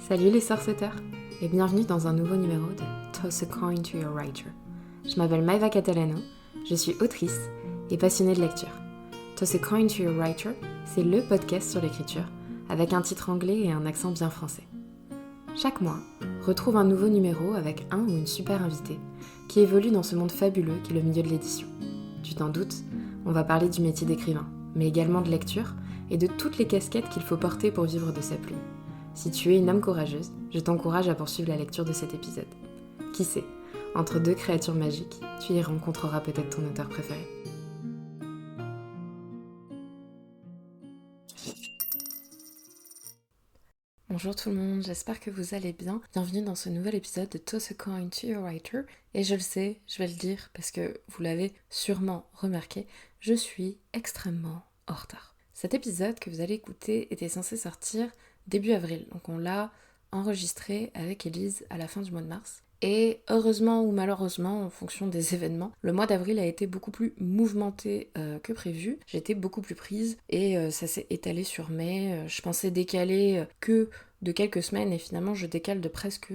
Salut les sorceteurs et bienvenue dans un nouveau numéro de Toss a Coin to Your Writer. Je m'appelle Maeva Catalano, je suis autrice et passionnée de lecture. Toss a Coin to Your Writer, c'est le podcast sur l'écriture avec un titre anglais et un accent bien français. Chaque mois, retrouve un nouveau numéro avec un ou une super invitée qui évolue dans ce monde fabuleux qu'est le milieu de l'édition. Tu t'en doutes, on va parler du métier d'écrivain, mais également de lecture et de toutes les casquettes qu'il faut porter pour vivre de sa plume. Si tu es une âme courageuse, je t'encourage à poursuivre la lecture de cet épisode. Qui sait, entre deux créatures magiques, tu y rencontreras peut-être ton auteur préféré. Bonjour tout le monde, j'espère que vous allez bien. Bienvenue dans ce nouvel épisode de Toss a Coin to Your Writer. Et je le sais, je vais le dire parce que vous l'avez sûrement remarqué, je suis extrêmement en retard. Cet épisode que vous allez écouter était censé sortir début avril, donc on l'a enregistré avec Élise à la fin du mois de mars. Et heureusement ou malheureusement, en fonction des événements, le mois d'avril a été beaucoup plus mouvementé que prévu. J'ai été beaucoup plus prise et ça s'est étalé sur mai. Je pensais décaler que de quelques semaines et finalement je décale de presque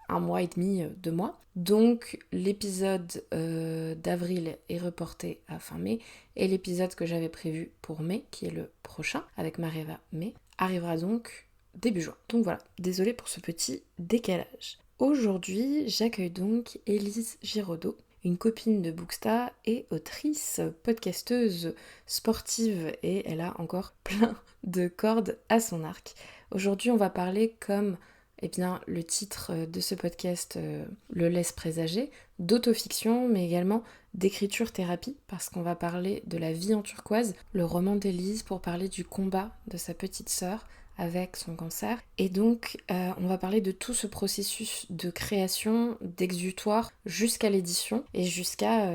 un mois et demi, 2 mois. Donc l'épisode d'avril est reporté à fin mai et l'épisode que j'avais prévu pour mai, qui est le prochain avec Maeva Mai, arrivera donc début juin. Donc voilà, désolée pour ce petit décalage. Aujourd'hui, j'accueille donc Élise Giraudot, une copine de Booksta et autrice, podcasteuse sportive, et elle a encore plein de cordes à son arc. Aujourd'hui, on va parler, comme le titre de ce podcast le laisse présager, d'autofiction, mais également d'écriture thérapie, parce qu'on va parler de La vie en turquoise, le roman d'Élise, pour parler du combat de sa petite sœur avec son cancer. Et donc, on va parler de tout ce processus de création, d'exutoire, jusqu'à l'édition et jusqu'à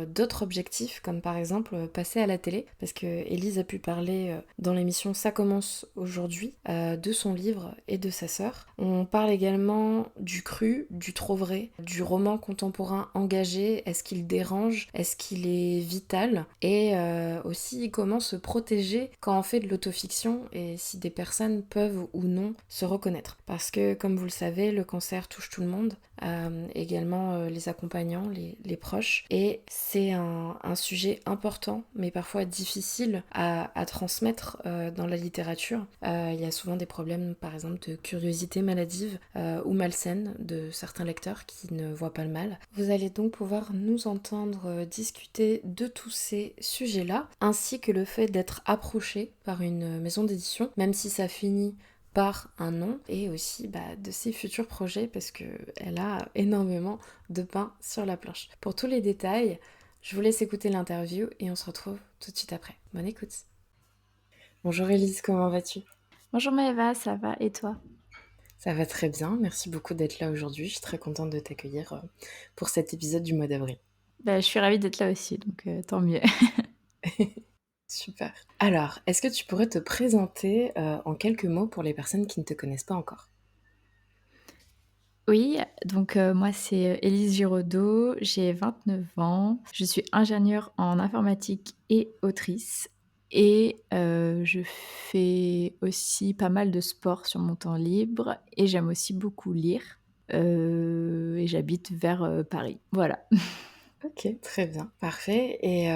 d'autres objectifs, comme par exemple passer à la télé, parce que Élise a pu parler dans l'émission Ça commence aujourd'hui de son livre et de sa sœur. On parle également du cru, du trop vrai, du roman contemporain engagé. Est-ce qu'il dérange? Est-ce qu'il est vital? Et aussi comment se protéger quand on fait de l'autofiction et si des personnes peuvent ou non se reconnaître. Parce que, comme vous le savez, le cancer touche tout le monde, également les accompagnants, les proches, et c'est un sujet important, mais parfois difficile à transmettre dans la littérature. Il y a souvent des problèmes, par exemple, de curiosité maladive ou malsaine de certains lecteurs qui ne voient pas le mal. Vous allez donc pouvoir nous entendre discuter de tous ces sujets-là, ainsi que le fait d'être approché par une maison d'édition, même si ça finit par un nom, et aussi de ses futurs projets parce qu'elle a énormément de pain sur la planche. Pour tous les détails, je vous laisse écouter l'interview et on se retrouve tout de suite après. Bonne écoute. Bonjour Élise, comment vas-tu? Bonjour Maëva, ça va et toi? Ça va très bien, merci beaucoup d'être là aujourd'hui. Je suis très contente de t'accueillir pour cet épisode du mois d'avril. Je suis ravie d'être là aussi, donc tant mieux. Super. Alors, est-ce que tu pourrais te présenter en quelques mots pour les personnes qui ne te connaissent pas encore? Oui, donc moi c'est Élise Giraudot, j'ai 29 ans, je suis ingénieure en informatique et autrice et je fais aussi pas mal de sport sur mon temps libre et j'aime aussi beaucoup lire, et j'habite vers Paris. Voilà. Ok, très bien, parfait. Et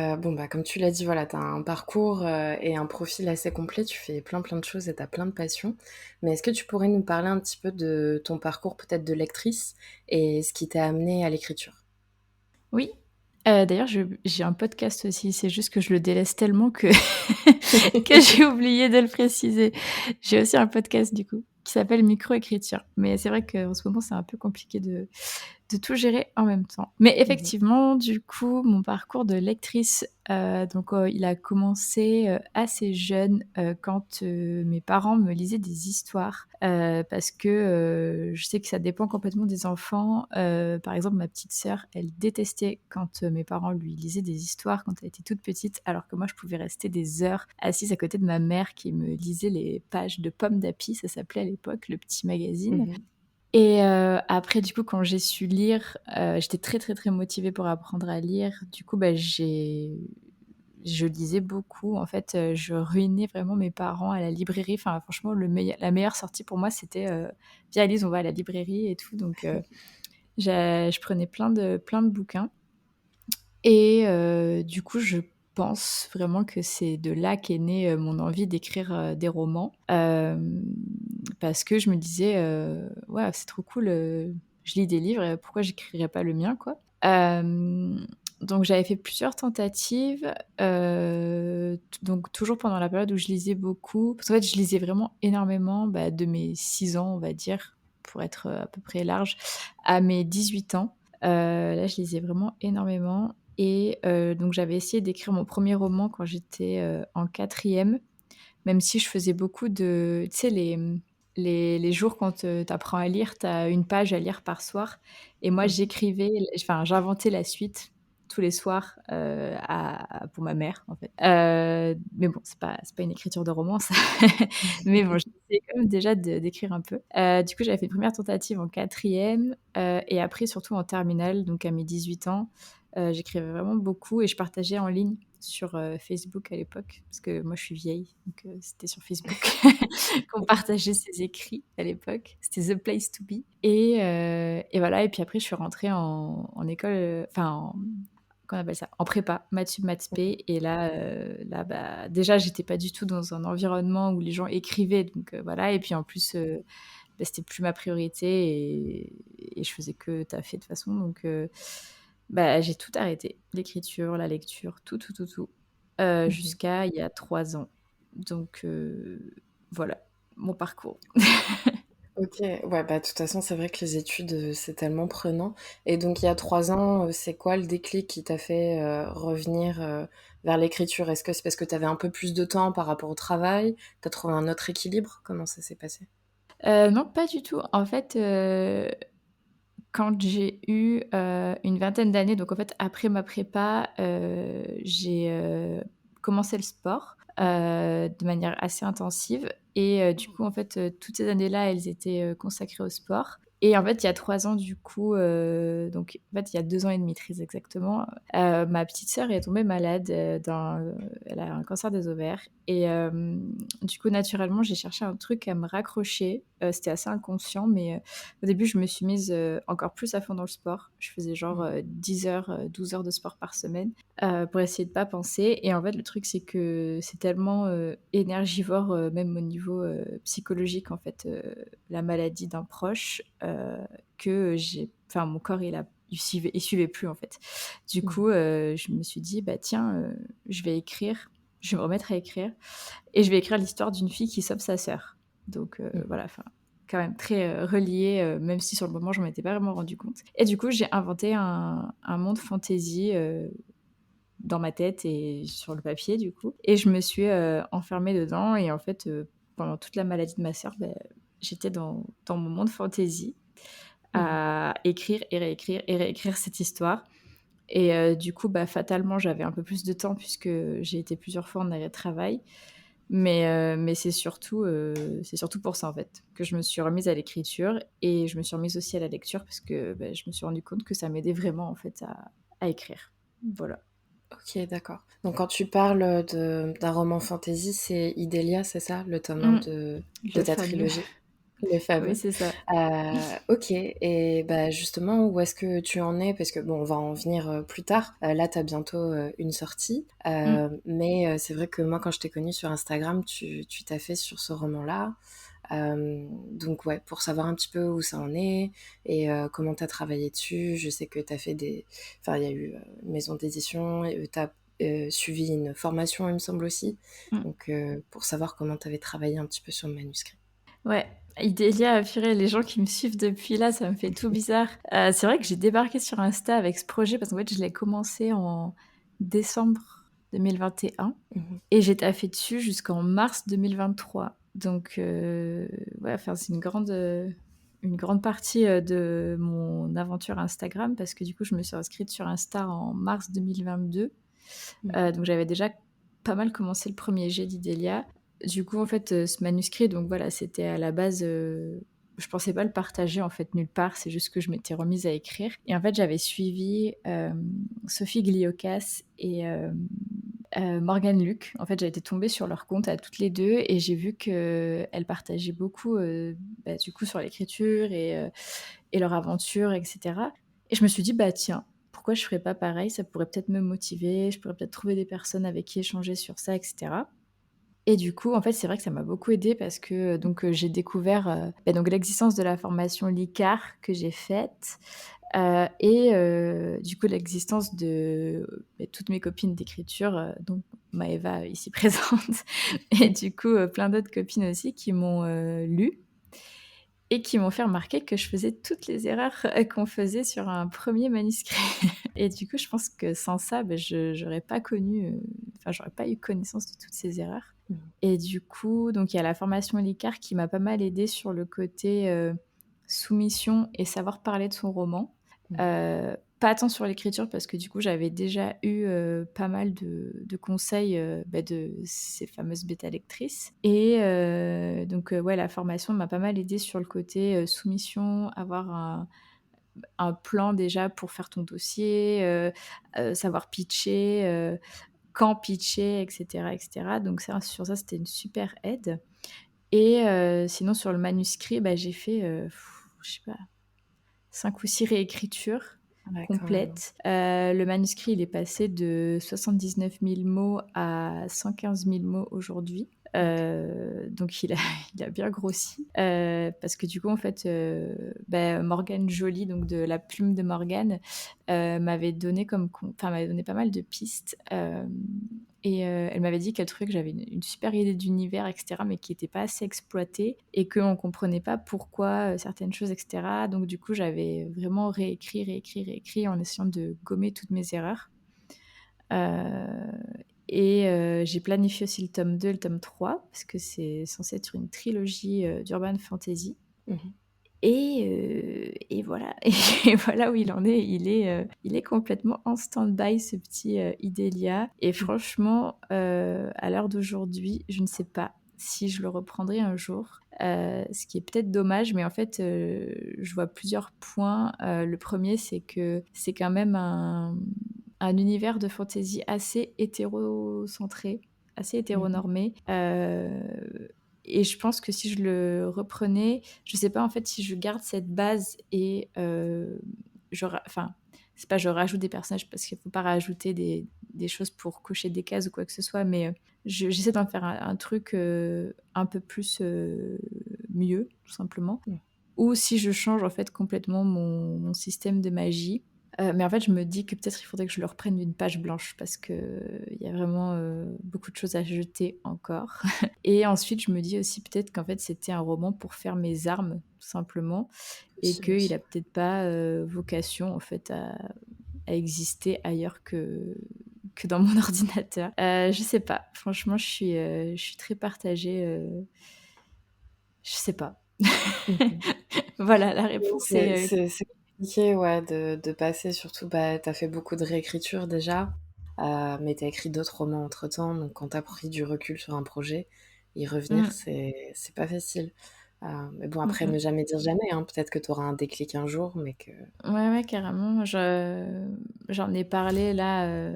comme tu l'as dit, voilà, tu as un parcours et un profil assez complet, tu fais plein de choses et tu as plein de passions. Mais est-ce que tu pourrais nous parler un petit peu de ton parcours peut-être de lectrice et ce qui t'a amené à l'écriture? Oui, d'ailleurs j'ai un podcast aussi, c'est juste que je le délaisse tellement que que j'ai oublié de le préciser. J'ai aussi un podcast du coup, qui s'appelle Microécriture. Mais c'est vrai qu'en ce moment, c'est un peu compliqué de tout gérer en même temps. Mais Mhm. effectivement, du coup, mon parcours de lectrice, il a commencé, assez jeune, quand, mes parents me lisaient des histoires, parce que, je sais que ça dépend complètement des enfants. Par exemple, ma petite sœur, elle détestait quand, mes parents lui lisaient des histoires quand elle était toute petite, alors que moi, je pouvais rester des heures assise à côté de ma mère qui me lisait les pages de Pomme d'Api, ça s'appelait à l'époque, le petit magazine. Mhm. Et après du coup quand j'ai su lire, j'étais très, très, très motivée pour apprendre à lire. Du coup, je lisais beaucoup. En fait, je ruinais vraiment mes parents à la librairie. Enfin, franchement, la meilleure sortie pour moi, c'était, «Viens Elise, on va à la librairie» et tout. Donc, je prenais plein de bouquins et du coup, je pense vraiment que c'est de là qu'est née, mon envie d'écrire, des romans. Parce que je me disais, «Ouais, c'est trop cool, je lis des livres, pourquoi j'écrirais pas le mien, quoi?» Donc j'avais fait plusieurs tentatives, donc toujours pendant la période où je lisais beaucoup. Parce qu'en fait, je lisais vraiment énormément, bah, de mes 6 ans, on va dire, pour être, à peu près large, à mes 18 ans. Là, je lisais vraiment énormément et donc j'avais essayé d'écrire mon premier roman quand j'étais, en quatrième, même si je faisais beaucoup de tu sais les jours quand, tu apprends à lire, tu as une page à lire par soir et moi Mmh. j'écrivais enfin j'inventais la suite tous les soirs, pour ma mère en fait. Mais bon, c'est pas une écriture de roman ça, mais bon, j'essayais quand même déjà d'écrire un peu. Du coup, j'avais fait une première tentative en quatrième et après surtout en terminale, donc à mes 18 ans, j'écrivais vraiment beaucoup et je partageais en ligne sur, Facebook à l'époque, parce que moi je suis vieille, donc c'était sur Facebook qu'on partageait ses écrits à l'époque. C'était the place to be et voilà et puis après je suis rentrée en école, enfin en qu'on appelle ça? En prépa, maths sup, maths spé et là, bah, déjà j'étais pas du tout dans un environnement où les gens écrivaient donc voilà et puis en plus, bah, c'était plus ma priorité et je faisais que taffer de toute façon donc bah, j'ai tout arrêté. L'écriture, la lecture, tout, tout, tout, tout, Mmh. jusqu'à il y a 3 ans. Donc voilà mon parcours. OK, ouais, bah, de toute façon, c'est vrai que les études, c'est tellement prenant et donc il y a 3 ans, c'est quoi le déclic qui t'a fait, revenir, vers l'écriture? Est-ce que c'est parce que tu avais un peu plus de temps par rapport au travail? Tu as trouvé un autre équilibre? Comment ça s'est passé? Non, pas du tout. En fait, quand j'ai eu, une vingtaine d'années, donc en fait après ma prépa, j'ai, commencé le sport, de manière assez intensive et du coup en fait, toutes ces années-là, elles étaient, consacrées au sport et en fait, il y a 3 ans du coup, donc en fait, il y a 2 ans et demi très exactement, ma petite sœur est tombée malade, elle a un cancer des ovaires et du coup naturellement, j'ai cherché un truc à me raccrocher, c'était assez inconscient mais au début, je me suis mise, encore plus à fond dans le sport. Je faisais genre, Mmh. 10 heures, 12 heures de sport par semaine, pour essayer de pas penser et en fait, le truc, c'est que c'est tellement, énergivore, même au niveau, psychologique, en fait, la maladie d'un proche, que j'ai enfin, mon corps, il suivait plus, en fait. Du Mmh. coup, je me suis dit: «Bah, tiens, je vais écrire, je vais me remettre à écrire et je vais écrire l'histoire d'une fille qui sauve sa sœur». Donc Mmh. voilà, enfin quand même très, relié, même si sur le moment, j'en étais pas vraiment rendu compte et du coup, j'ai inventé un monde fantasy, dans ma tête et sur le papier, du coup et je me suis, enfermée dedans et en fait, pendant toute la maladie de ma sœur, beh, j'étais dans mon monde fantasy Mmh. à écrire et réécrire cette histoire et du coup, bah, fatalement, j'avais un peu plus de temps puisque j'ai été plusieurs fois en arrêt de travail mais c'est surtout pour ça, en fait, que je me suis remise à l'écriture et je me suis remise aussi à la lecture parce que, bah, je me suis rendu compte que ça m'aidait vraiment, en fait, à écrire. Voilà. OK, d'accord. Donc quand tu parles, d'un roman fantasy, c'est Idélia, c'est ça? Le tome 1 Mmh. de Le ta fameux. trilogie? Le Oui, fameux. c'est ça. OK et bah, justement, où est-ce que tu en es? Parce que bon, on va en venir, plus tard. Là, tu as bientôt, une sortie, Mmh. mais c'est vrai que moi, quand je t'ai connue sur Instagram, tu t'as fait sur ce roman-là. Donc ouais, pour savoir un petit peu où ça en est et comment tu as travaillé dessus. Je sais que tu as fait des enfin, il y a eu, une maison d'édition et tu as, suivi une formation, il me semble aussi. Mmh. Donc pour savoir comment tu avais travaillé un petit peu sur le manuscrit. Ouais, Idélia, purée, les gens qui me suivent depuis là, ça me fait tout bizarre. C'est vrai que j'ai débarqué sur Insta avec ce projet parce qu'en fait, je l'ai commencé en décembre 2021 Mmh. et j'ai taffé dessus jusqu'en mars 2023. Donc ouais, enfin, c'est une grande partie, de mon aventure Instagram parce que du coup, je me suis inscrite sur Insta en mars 2022. Mmh. Donc j'avais déjà pas mal commencé le premier jet d'Idélia. Du coup, en fait, ce manuscrit, donc voilà, c'était à la base, je pensais pas le partager en fait nulle part, c'est juste que je m'étais remise à écrire et en fait, j'avais suivi, Sophie Gliocas et Morgane Luc. En fait, j'ai été tombée sur leur compte à toutes les 2 et j'ai vu qu'elles partageaient beaucoup, du coup sur l'écriture et leur aventure et cetera et je me suis dit: «Bah, tiens, pourquoi je ferais pas pareil? Ça pourrait peut-être me motiver, je pourrais peut-être trouver des personnes avec qui échanger sur ça et cetera» et du coup, en fait, c'est vrai que ça m'a beaucoup aidée parce que, j'ai découvert, donc l'existence de la formation LICAR que j'ai faite, du coup l'existence de, toutes mes copines d'écriture, dont Maëva ici présente et du coup, plein d'autres copines aussi qui m'ont, lue et qui m'ont fait remarquer que je faisais toutes les erreurs, qu'on faisait sur un premier manuscrit et du coup, je pense que sans ça, je j'aurais pas connu, j'aurais pas eu connaissance de toutes ces erreurs Mmh. et du coup, donc il y a la formation LICAR qui m'a pas mal aidée sur le côté, soumission et savoir parler de son roman. Mmh. Pas tant sur l'écriture parce que du coup, j'avais déjà eu, pas mal de conseils, de ces fameuses bêta lectrices et ouais, la formation m'a pas mal aidée sur le côté, soumission, avoir un plan déjà pour faire ton dossier, savoir pitcher, quand pitcher et cetera. Donc ça, sur ça, c'était une super aide et sinon sur le manuscrit, j'ai fait, je sais pas 5 ou 6 réécritures Ouais, quand même. complètes. Le manuscrit, il est passé de 79 000 mots à 115 000 mots aujourd'hui. OK. Donc il a il a bien grossi, parce que du coup, en fait, Morgane Joly, donc de La Plume de Morgane, m'avait donné pas mal de pistes, elle m'avait dit qu'elle trouvait que j'avais une super idée d'univers et cetera, mais qui était pas assez exploitée et qu'on comprenait pas pourquoi, certaines choses et cetera. Donc du coup, j'avais vraiment réécrit en essayant de gommer toutes mes erreurs. Heu j'ai planifié aussi le tome 2 et le tome 3 parce que c'est censé être une trilogie, d'urban fantasy Mmh. et voilà et voilà où il en est. Il est complètement en stand-by ce petit, Idélia et Mmh. franchement, à l'heure d'aujourd'hui, je ne sais pas si je le reprendrai un jour, ce qui est peut-être dommage, mais en fait, je vois plusieurs points. Le premier, c'est que c'est quand même un univers de fantasy assez hétérocentré, assez Mmh. hétéronormé, et je pense que si je le reprenais, je sais pas en fait si je garde cette base et c'est pas je rajoute des personnages parce qu'il faut pas rajouter des choses pour cocher des cases ou quoi que ce soit, mais j'essaie d'en faire un truc, un peu plus, mieux, tout simplement. Mmh. Ou si je change en fait complètement mon système de magie. Mais en fait, je me dis que peut-être il faudrait que je le reprenne d'une page blanche parce qu'il y a vraiment, beaucoup de choses à jeter encore. Et ensuite, je me dis aussi peut-être qu'en fait, c'était un roman pour faire mes armes, tout simplement et Possible qu'il aussi. a peut-être pas, vocation en fait à exister ailleurs que dans mon ordinateur. Je sais pas. Franchement, je suis très partagée, je sais pas. Mmh. Voilà, la Oui, réponse est, c'est compliqué, ouais, de passer surtout, tu fait beaucoup de réécriture déjà, mais t'as écrit d'autres romans entre-temps, donc quand t'as pris du recul sur un projet, y revenir, mmh, c'est pas facile. Mais bon, mmh après, mh. ne jamais dire jamais, hein. Peut-être que t'auras un déclic un jour, mais que Ouais, ouais, carrément. J'en ai parlé là,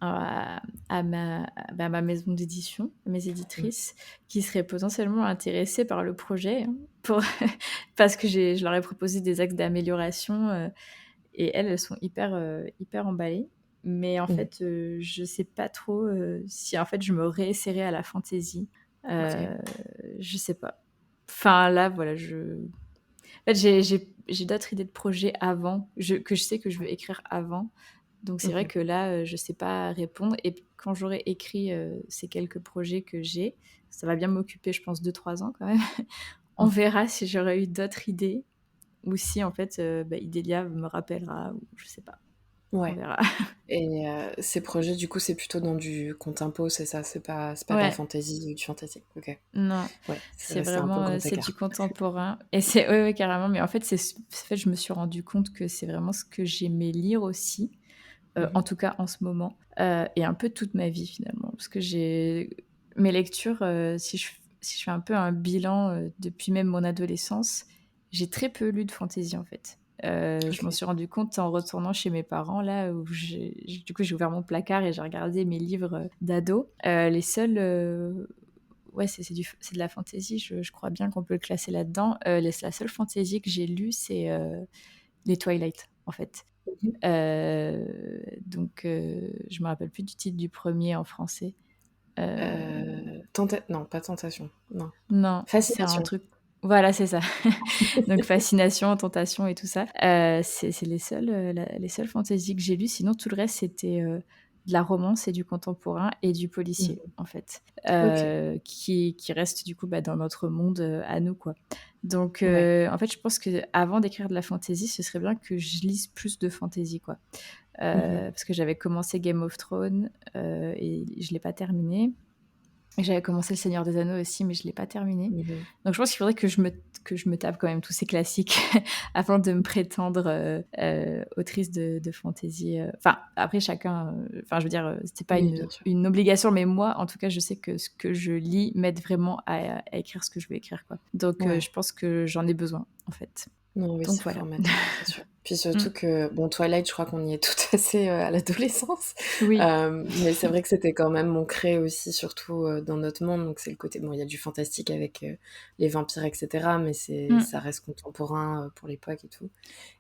à ma maison d'édition, à mes mmh, éditrices, qui seraient potentiellement intéressées par le projet, hein, pour parce que je leur ai proposé des axes d'amélioration, et elles sont hyper emballées. Mais en mmh, fait, je sais pas trop, si en fait je me réessayerais à la fantasy. OK. Heu, je sais pas. Enfin là, voilà, en fait, j'ai d'autres idées de projets avant, que je sais que je veux écrire avant. Donc c'est vrai Mmh. que là, je sais pas répondre et puis quand j'aurai écrit, ces quelques projets que j'ai, ça va bien m'occuper, je pense 2 3 ans quand même. On Mmh. verra si j'aurai eu d'autres idées ou si en fait, Idélia me rappellera ou je sais pas. On Ouais. verra. Et ces projets, du coup, c'est plutôt dans du contempo, c'est ça? C'est pas de la Ouais, fantasy ou du fantasy? OK. non, Ouais, c'est c'est resté un peu vraiment, grand c'est du écart. contemporain et c'est ouais, ouais, carrément, mais en fait, en fait, je me suis rendu compte que c'est vraiment ce que j'aimais lire aussi. Mmh. En tout cas en ce moment, et un peu toute ma vie finalement. Parce que j'ai mes lectures, si je fais un peu un bilan, depuis même mon adolescence, j'ai très peu lu de fantaisie en fait. Je m'en OK. suis rendu compte en retournant chez mes parents là où du coup, j'ai ouvert mon placard et j'ai regardé mes livres, d'ado. Les seuls, ouais, c'est de la fantasy, je crois bien qu'on peut le classer là-dedans. La seule fantasy que j'ai lue, c'est, les Twilight, en fait. Mmh mh. Donc je me rappelle plus du titre du premier en français. Heu, Tenta non, pas Tentation, non. non, c'est un Fascination. truc, voilà, c'est ça. Donc Fascination, Tentation et tout ça. C'est les seules fantasy que j'ai lues. Sinon tout le reste, c'était, de la romance et du contemporain et du policier, Mmh. en fait, OK. qui reste du coup, bah, dans notre monde, à nous, quoi. Donc Ouais. en fait, je pense qu'avant d'écrire de la fantasy, ce serait bien que je lise plus de fantasy, quoi. Mmh. Parce que j'avais commencé Game of Thrones, et je l'ai pas terminé. Et j'avais commencé Le Seigneur des Anneaux aussi, mais je l'ai pas terminé. Mmh. Donc je pense qu'il faudrait que je me tape quand même tous ces classiques avant de me prétendre, autrice de fantasy, enfin, après chacun, enfin, je veux dire, c'était pas Oui, bien sûr. une obligation, mais moi, en tout cas, je sais que ce que je lis m'aide vraiment à écrire ce que je veux écrire, quoi. Donc Ouais. je pense que j'en ai besoin, en fait. Non, oui, Donc c'est voilà. formateur, c'est sûr. Puis Mmh. surtout que, bon, Twilight, je crois qu'on y est toutes assez, à l'adolescence. Oui. Mais c'est vrai que c'était quand même ancré aussi, surtout, dans notre monde, donc c'est le côté bon, il y a du fantastique avec, les vampires et cetera, mais Mmh. ça reste contemporain, pour l'époque et tout.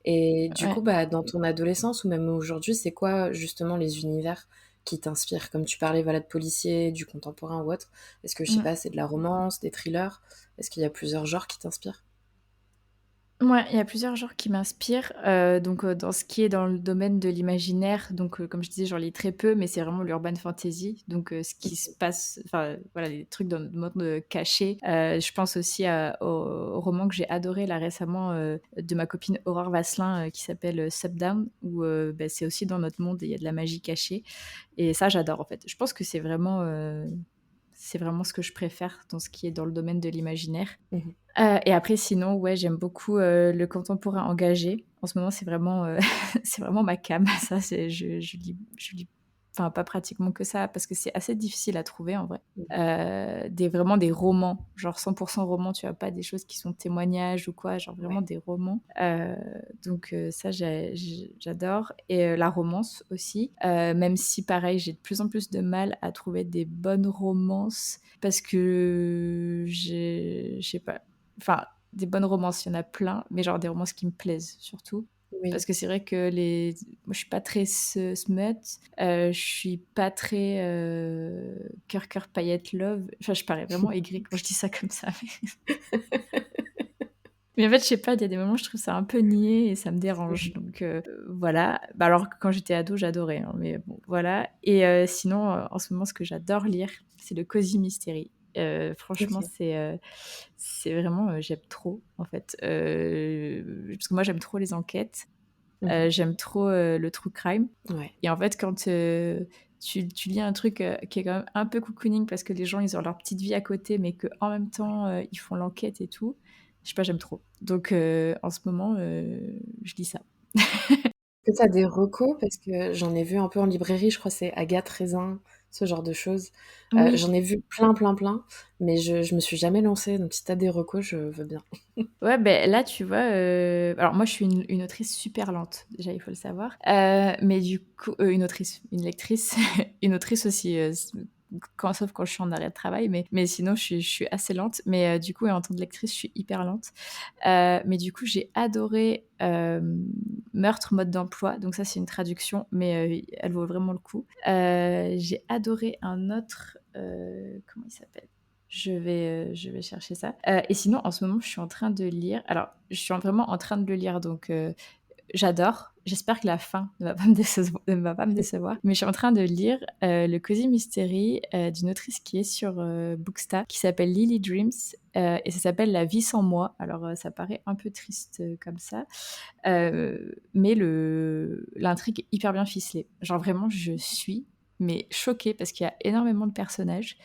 Et du Ouais. coup, bah, dans ton adolescence ou même aujourd'hui, c'est quoi justement les univers qui t'inspirent? Comme tu parlais, voilà, de policiers, du contemporain ou autre. Est-ce que, je sais Mmh. pas, c'est de la romance, des thrillers? Est-ce qu'il y a plusieurs genres qui t'inspirent? Ouais, il y a plusieurs genres qui m'inspirent, donc dans ce qui est dans le domaine de l'imaginaire, donc comme je disais, j'en lis très peu, mais c'est vraiment l'urban fantasy, donc ce qui se passe, enfin, voilà, les trucs dans le monde, caché. Je pense aussi au roman que j'ai adoré là récemment, de ma copine Aurore Vasselin, qui s'appelle, Subdown, où, bah, c'est aussi dans notre monde et il y a de la magie cachée et ça, j'adore, en fait. Je pense que c'est vraiment ce que je préfère dans ce qui est dans le domaine de l'imaginaire. Mmh mh. Et après sinon, ouais, j'aime beaucoup, le contemporain engagé. En ce moment, c'est vraiment, c'est vraiment ma came. Ça, c'est je lis enfin, pas pratiquement que ça, parce que c'est assez difficile à trouver en vrai. Mmh. Vraiment des romans, genre 100 romans, tu vois? Pas des choses qui sont témoignages ou quoi, genre vraiment Ouais. des romans. Donc ça, j'adore et la romance aussi, même si pareil, j'ai de plus en plus de mal à trouver des bonnes romances parce que je sais pas, enfin, des bonnes romances, il y en a plein, mais genre des romances qui me plaisent surtout. Parce Oui. que c'est vrai que moi, je suis pas très smut, je suis pas très, cœur, cœur, paillettes, love. Enfin, je parais vraiment aigrie quand je dis ça comme ça, mais en fait, je sais pas, il y a des moments, je trouve ça un peu niais et ça me dérange, Mmh. donc voilà. Bah, alors que quand j'étais ado, j'adorais, hein, mais bon, voilà. Et sinon, en ce moment, ce que j'adore lire, c'est le cosy mystery. Franchement, OK. c'est vraiment, j'aime trop, en fait, parce que moi, j'aime trop les enquêtes, Mmh mh. j'aime trop, le true crime Ouais. et en fait, quand, tu lis un truc, qui est quand même un peu cocooning parce que les gens, ils ont leur petite vie à côté, mais qu'en même temps, ils font l'enquête et tout, je sais pas, j'aime trop. Donc en ce moment, je lis ça. Est-ce que tu as des recos? Parce que j'en ai vu un peu en librairie, je crois que c'est Agathe Raisin, ce genre de choses. Oui. J'en ai vu plein, plein, plein, mais je me suis jamais lancée, donc si tu as des recos, je veux bien. Ouais, ben là, tu vois, alors moi, je suis une autrice super lente, déjà, il faut le savoir. Mais du coup une lectrice, une autrice aussi, sauf quand je suis en arrêt de travail, mais sinon, je suis assez lente. Mais du coup, en tant que lectrice, je suis hyper lente. Mais du coup, j'ai adoré, Meurtre, mode d'emploi, donc ça, c'est une traduction, mais elle vaut vraiment le coup. J'ai adoré un autre, comment il s'appelle? Je vais chercher ça. Et sinon, en ce moment, je suis en train de lire, alors, je suis vraiment en train de le lire, donc j'adore. J'espère que la fin ne va pas me décevoir, mais je suis en train de lire, le cosy mystery, d'une autrice qui est sur, Booksta, qui s'appelle Lily Dreams, et ça s'appelle La vie sans moi. Alors, ça paraît un peu triste, comme ça, mais l'intrigue est hyper bien ficelée. Genre vraiment, je suis, mais choquée parce qu'il y a énormément de personnages.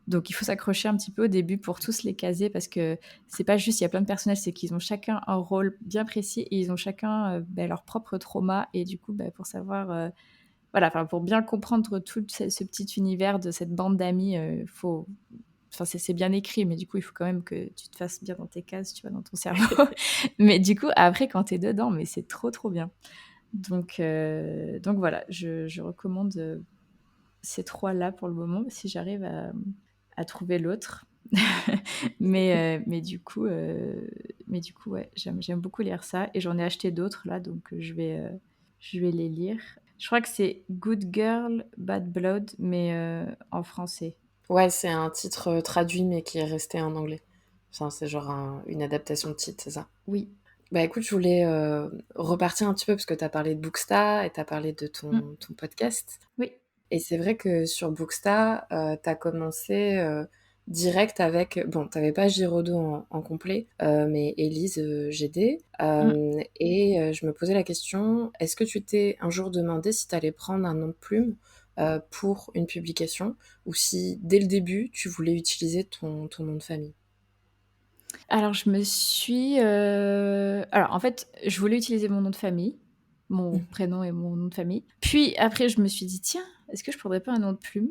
Donc il faut s'accrocher un petit peu au début pour tous les caser parce que c'est pas juste il y a plein de personnages, c'est qu'ils ont chacun un rôle bien précis et ils ont chacun, leur propre trauma et du coup, pour savoir, voilà, enfin pour bien comprendre tout ce petit univers de cette bande d'amis, faut Enfin, c'est bien écrit, mais du coup, il faut quand même que tu te fasses bien dans tes cases, tu vois, dans ton cerveau. Mais du coup, après, quand t'es dedans, mais c'est trop, trop bien. Donc voilà, je recommande ces trois-là pour le moment, si j'arrive à trouver l'autre. Mais du coup, ouais, j'aime beaucoup lire ça. Et j'en ai acheté d'autres là, donc je vais les lire. Je crois que c'est Good Girl, Bad Blood, mais en français. Ouais, c'est un titre traduit mais qui est resté en anglais. Enfin, c'est genre une adaptation de titre, c'est ça? Oui. Bah écoute, je voulais repartir un petit peu parce que tu as parlé de Bookstar et tu as parlé de Mm. ton podcast. Oui. Et c'est vrai que sur Bookstar, tu as commencé direct avec... Bon, t'avais pas Giraudot en complet, mais Élise GD. Mm. Et je me posais la question, est-ce que tu t'es un jour demandé si tu allais prendre un nom de plume pour une publication ou si dès le début, tu voulais utiliser ton nom de famille? Alors, alors, en fait, je voulais utiliser mon nom de famille, mon Mhm. prénom et mon nom de famille. Puis après, je me suis dit, tiens, est-ce que je prendrais pas un nom de plume?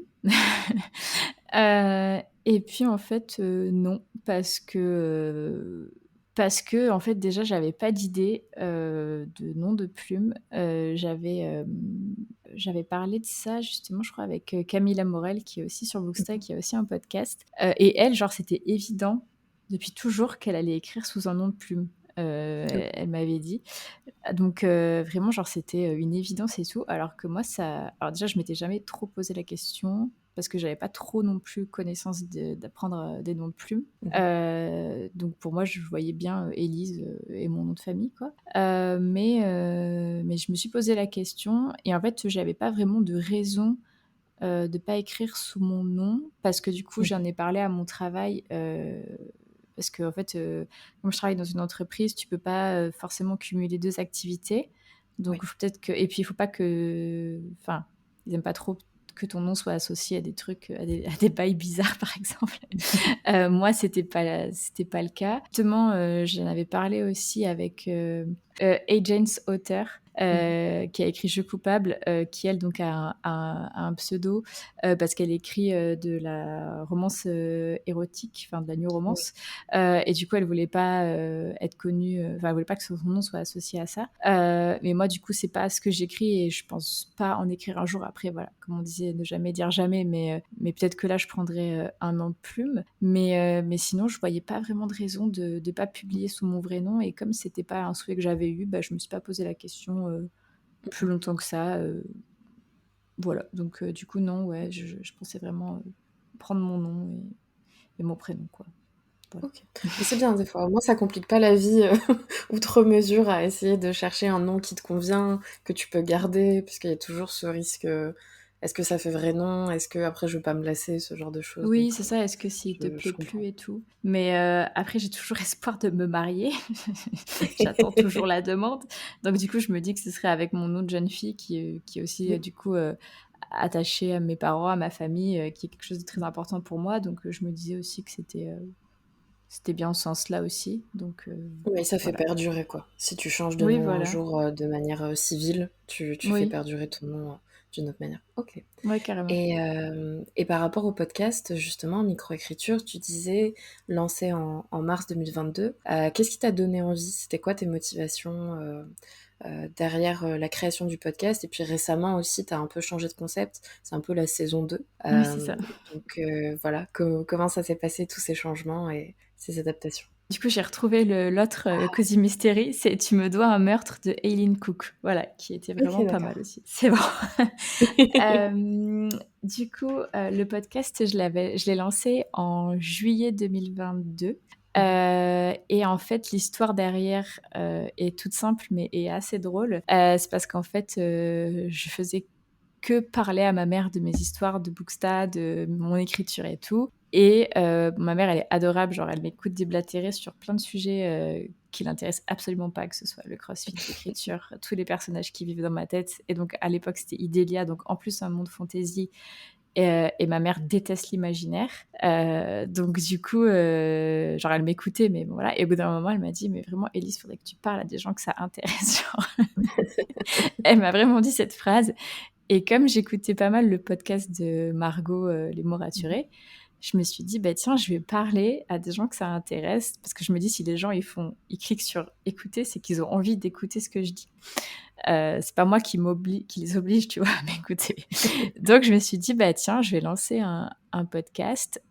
Et puis, en fait, non, parce que, en fait, déjà, j'avais pas d'idée de nom de plume. J'avais parlé de ça, justement, je crois, avec Camilla Morel, qui est aussi sur Booksta, qui a aussi un podcast. Et elle, genre, c'était évident depuis toujours qu'elle allait écrire sous un nom de plume. Elle m'avait dit. Donc vraiment, genre, c'était une évidence et tout. Alors que moi, alors déjà, je m'étais jamais trop posé la question parce que j'avais pas trop non plus connaissance d'apprendre des noms de plumes. Mhm. Donc pour moi, je voyais bien Élise et mon nom de famille, quoi. Mais je me suis posé la question et en fait, j'avais pas vraiment de raison de pas écrire sous mon nom parce que du coup, Mhm. j'en ai parlé à mon travail. Parce que en fait, comme je travaille dans une entreprise, tu peux pas forcément cumuler deux activités. Donc Ouais. peut-être que et puis il faut pas que, enfin, ils aiment pas trop que ton nom soit associé à des trucs, à des bails bizarres, par exemple. Moi, c'était pas le cas. Justement, j'en avais parlé aussi avec Agence Author, Mhm. qui a écrit Jeu coupable, qui elle donc a un pseudo parce qu'elle écrit de la romance érotique, enfin de la new Ouais. romance, et du coup elle voulait pas être connue, enfin elle voulait pas que son nom soit associé à ça. Mais moi du coup c'est pas ce que j'écris et je pense pas en écrire un jour. Après voilà, comme on disait, ne jamais dire jamais, mais peut-être que là je prendrais un nom de plume. Mais sinon je voyais pas vraiment de raison de pas publier sous mon vrai nom et comme c'était pas un souhait que j'avais eu, bah, je me suis pas posé la question plus longtemps que ça. Voilà, donc du coup, non, ouais, je pensais vraiment prendre mon nom et mon prénom, quoi. Voilà. Ok. Mais c'est bien des fois. Moi, ça complique pas la vie outre mesure à essayer de chercher un nom qui te convient, que tu peux garder, puisqu'il y a toujours ce risque. Est-ce que ça fait vrai nom? Est-ce que après je vais pas me lasser, ce genre de choses. Oui, Donc, c'est ça, est-ce que s'il te je plaît plus comprends. et tout. Mais après, j'ai toujours espoir de me marier. J'attends toujours la demande. Donc du coup, je me dis que ce serait avec mon nom de jeune fille qui est aussi, Oui. du coup, attaché à mes parents, à ma famille, qui est quelque chose de très important pour moi. Donc je me disais aussi que c'était bien en ce sens-là aussi. Donc Mais ça fait voilà. perdurer quoi. Si tu changes de Oui, nom un voilà. jour de manière civile, tu fais Oui, perdurer ton nom d'une autre manière. Ok. ouais, carrément. Et par rapport au podcast, justement, microécriture, tu disais lancé en mars 2022. Qu'est-ce qui t'a donné envie? C'était quoi tes motivations derrière la création du podcast? Et puis récemment aussi, tu as un peu changé de concept. C'est un peu la saison 2. Oui, c'est ça. Donc voilà, comment ça s'est passé tous ces changements et ces adaptations? Du coup, j'ai retrouvé l'autre Cosy Mystery, c'est Tu me dois un meurtre de Aileen Cook, voilà, qui était Ok, vraiment pas mal d'accord. aussi. C'est bon. Du coup, le podcast, je l'ai lancé en juillet 2022. Mhm. Et en fait, l'histoire derrière est toute simple, mais est assez drôle. C'est parce qu'en fait, je faisais que parler à ma mère de mes histoires de Booksta, de mon écriture et tout. Et ma mère, elle est adorable, genre elle m'écoute déblatérer sur plein de sujets qui l'intéressent absolument pas, que ce soit le crossfit, l'écriture, tous les personnages qui vivent dans ma tête. Et donc à l'époque, c'était Idélia, donc en plus un monde fantasy. Et ma mère déteste l'imaginaire. Donc du coup, genre elle m'écoutait, mais bon, voilà. Et au bout d'un moment, elle m'a dit, mais vraiment, Élise, faudrait que tu parles à des gens que ça intéresse. Genre. Elle m'a vraiment dit cette phrase. Et comme j'écoutais pas mal le podcast de Margot, Les mots Mhm. raturés, je me suis dit, bah tiens, je vais parler à des gens que ça intéresse, parce que je me dis, si les gens ils cliquent sur écouter, c'est qu'ils ont envie d'écouter ce que je dis. C'est pas moi qui les oblige, tu vois, à m'écouter. Donc je me suis dit, bah tiens, je vais lancer un podcast.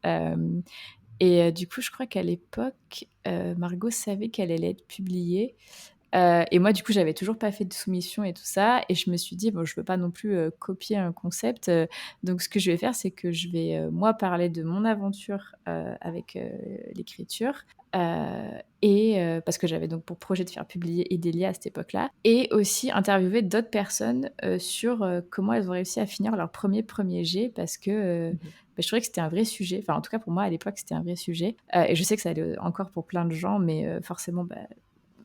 Et du coup, je crois qu'à l'époque, Margot savait qu'elle allait être publiée. Et moi, du coup, j'avais toujours pas fait de soumission et tout ça. Et je me suis dit, bon, je veux pas non plus copier un concept. Donc, ce que je vais faire, c'est que je vais, moi, parler de mon aventure avec l'écriture. Parce que j'avais donc pour projet de faire publier Edélia à cette époque-là. Et aussi interviewer d'autres personnes sur comment elles ont réussi à finir leur premier jet. Parce que bah, je trouvais que c'était un vrai sujet. Enfin, en tout cas, pour moi, à l'époque, c'était un vrai sujet. Et je sais que ça allait encore pour plein de gens, mais forcément, bah,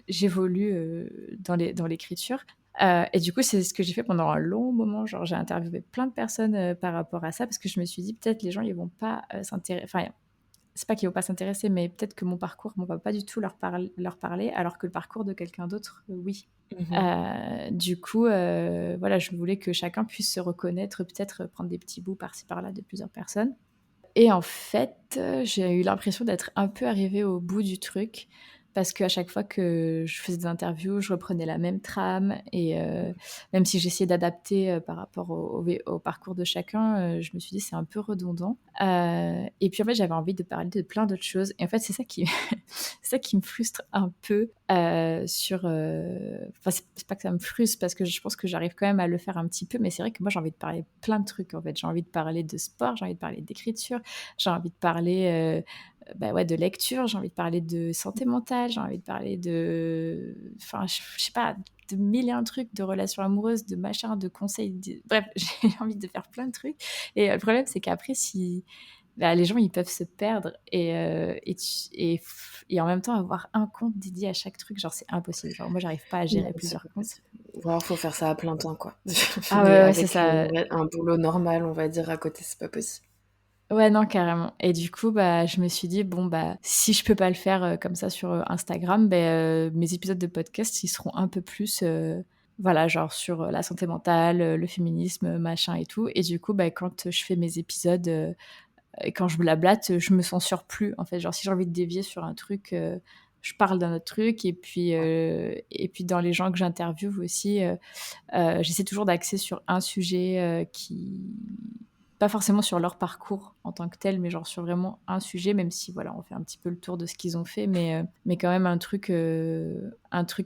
j'évolue dans l'écriture. Et du coup, c'est ce que j'ai fait pendant un long moment. Genre, j'ai interviewé plein de personnes par rapport à ça parce que je me suis dit, peut-être les gens, ils vont pas s'intéresser. Enfin, c'est pas qu'ils vont pas s'intéresser, mais peut-être que mon parcours, on va pas du tout leur parler, alors que le parcours de quelqu'un d'autre, oui. Du coup, voilà, je voulais que chacun puisse se reconnaître, peut-être prendre des petits bouts par-ci par-là de plusieurs personnes. Et en fait, j'ai eu l'impression d'être un peu arrivée au bout du truc parce qu'à chaque fois que je faisais des interviews, je reprenais la même trame et même si j'essayais d'adapter par rapport au parcours de chacun, je me suis dit c'est un peu redondant. Et puis en fait, j'avais envie de parler de plein d'autres choses. Et en fait, c'est ça qui, c'est ça qui me frustre un peu sur. Enfin, c'est pas que ça me frustre parce que je pense que j'arrive quand même à le faire un petit peu, mais c'est vrai que moi j'ai envie de parler plein de trucs en fait. J'ai envie de parler de sport, j'ai envie de parler d'écriture, j'ai envie de parler bah ouais, de lecture, j'ai envie de parler de santé mentale, j'ai envie de parler de. Enfin, je sais pas, de mille et un trucs, de relations amoureuses, de machin, de conseils. Bref, j'ai envie de faire plein de trucs. Et le problème, c'est qu'après, si. Bah, les gens, ils peuvent se perdre et en même temps avoir un compte dédié à chaque truc, genre c'est impossible. Genre moi, j'arrive pas à Non, gérer c'est plusieurs pas comptes. possible. Ou alors, faut faire ça à plein temps, quoi. Ah Mais ouais, ouais, c'est avec ça. ouais, un boulot normal, on va dire, à côté, c'est pas possible. Ouais, non, carrément. Et du coup, bah, je me suis dit, bon, bah, si je peux pas le faire comme ça sur Instagram, bah, mes épisodes de podcast, ils seront un peu plus, voilà, genre sur la santé mentale, le féminisme, machin et tout. Et du coup, bah, quand je fais mes épisodes, et quand je blablate, je me censure plus, en fait. Genre, si j'ai envie de dévier sur un truc, je parle d'un autre truc. Et puis dans les gens que j'interviewe aussi, j'essaie toujours d'axer sur un sujet qui pas forcément sur leur parcours en tant que tel, mais genre sur vraiment un sujet, même si voilà, on fait un petit peu le tour de ce qu'ils ont fait, mais quand même un truc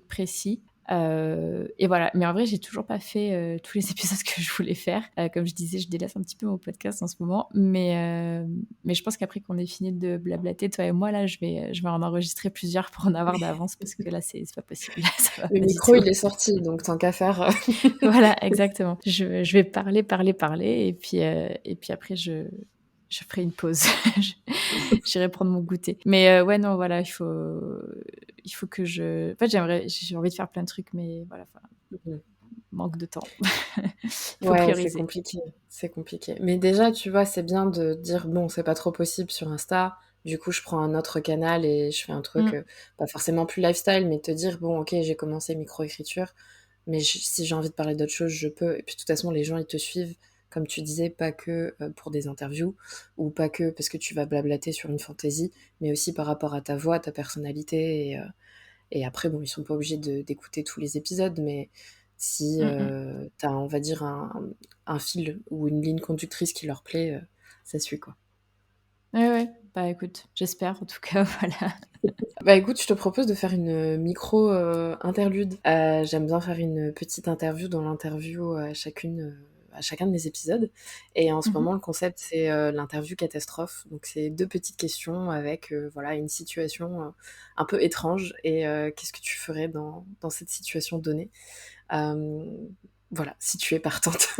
précis. Et voilà. Mais en vrai, j'ai toujours pas fait tous les épisodes que je voulais faire. Comme je disais, je délaisse un petit peu mon podcast en ce moment, mais je pense qu'après qu'on ait fini de blablater, toi et moi, là, je vais en enregistrer plusieurs pour en avoir d'avance parce que là, c'est pas possible. Là, ça va Le pas du micro, tout. il est sorti, donc tant qu'à faire. Voilà, exactement. Je vais parler, parler, parler, et puis après, je ferai une pause. J'irai prendre mon goûter. Mais ouais, non, voilà, il faut que je. En fait, j'ai envie de faire plein de trucs, mais voilà, enfin, manque de temps. Il faut Ouais, c'est prioriser. compliqué, c'est compliqué. Mais déjà, tu vois, c'est bien de dire, bon, c'est pas trop possible sur Insta, du coup, je prends un autre canal et je fais un truc, Mm, pas forcément plus lifestyle, mais te dire, bon, ok, j'ai commencé micro-écriture, mais si j'ai envie de parler d'autre chose, je peux. Et puis, de toute façon, les gens, ils te suivent, comme tu disais, pas que pour des interviews, ou pas que parce que tu vas blablater sur une fantaisie, mais aussi par rapport à ta voix, ta personnalité, et après, bon, ils sont pas obligés d'écouter tous les épisodes, mais si mm, mm. t'as, on va dire, un fil ou une ligne conductrice qui leur plaît, ça suit, quoi. Ouais, ouais. Bah écoute, j'espère en tout cas, voilà. Bah écoute, je te propose de faire une micro interlude. J'aime bien faire une petite interview dans l'interview à chacun de mes épisodes. Et en ce Mhm. moment, le concept, c'est l'interview catastrophe. Donc, c'est deux petites questions avec voilà, une situation un peu étrange. Et qu'est-ce que tu ferais dans cette situation donnée? Euh, voilà, si tu es partante.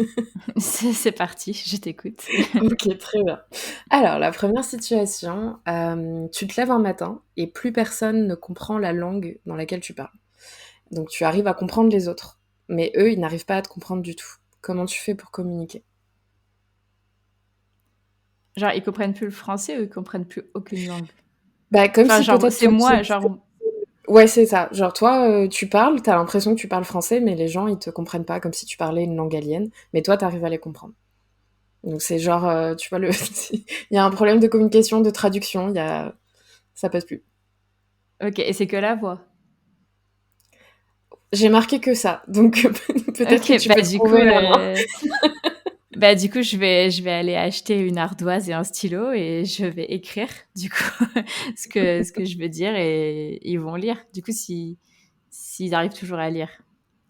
C'est parti, je t'écoute. Ok, très bien. Alors, la première situation, tu te lèves un matin et plus personne ne comprend la langue dans laquelle tu parles. Donc tu arrives à comprendre les autres, mais eux, ils n'arrivent pas à te comprendre du tout. Comment tu fais pour communiquer? Genre, ils comprennent plus le français ou ils comprennent plus aucune langue? Bah, comme Enfin, si genre, peut-être c'est toi, moi, genre. ouais, c'est ça. Genre toi, tu parles, t'as l'impression que tu parles français, mais les gens, ils te comprennent pas, comme si tu parlais une langue alien. Mais toi, t'arrives à les comprendre. Donc c'est genre, tu vois, il y a un problème de communication, de traduction, ça passe plus. Ok, et c'est que la voix. J'ai marqué que ça, donc peut-être que Ok, tu peux trouver la main. du coup, je vais aller acheter une ardoise et un stylo et je vais écrire, du coup, ce que je veux dire et ils vont lire. Du coup, s'ils arrivent toujours à lire,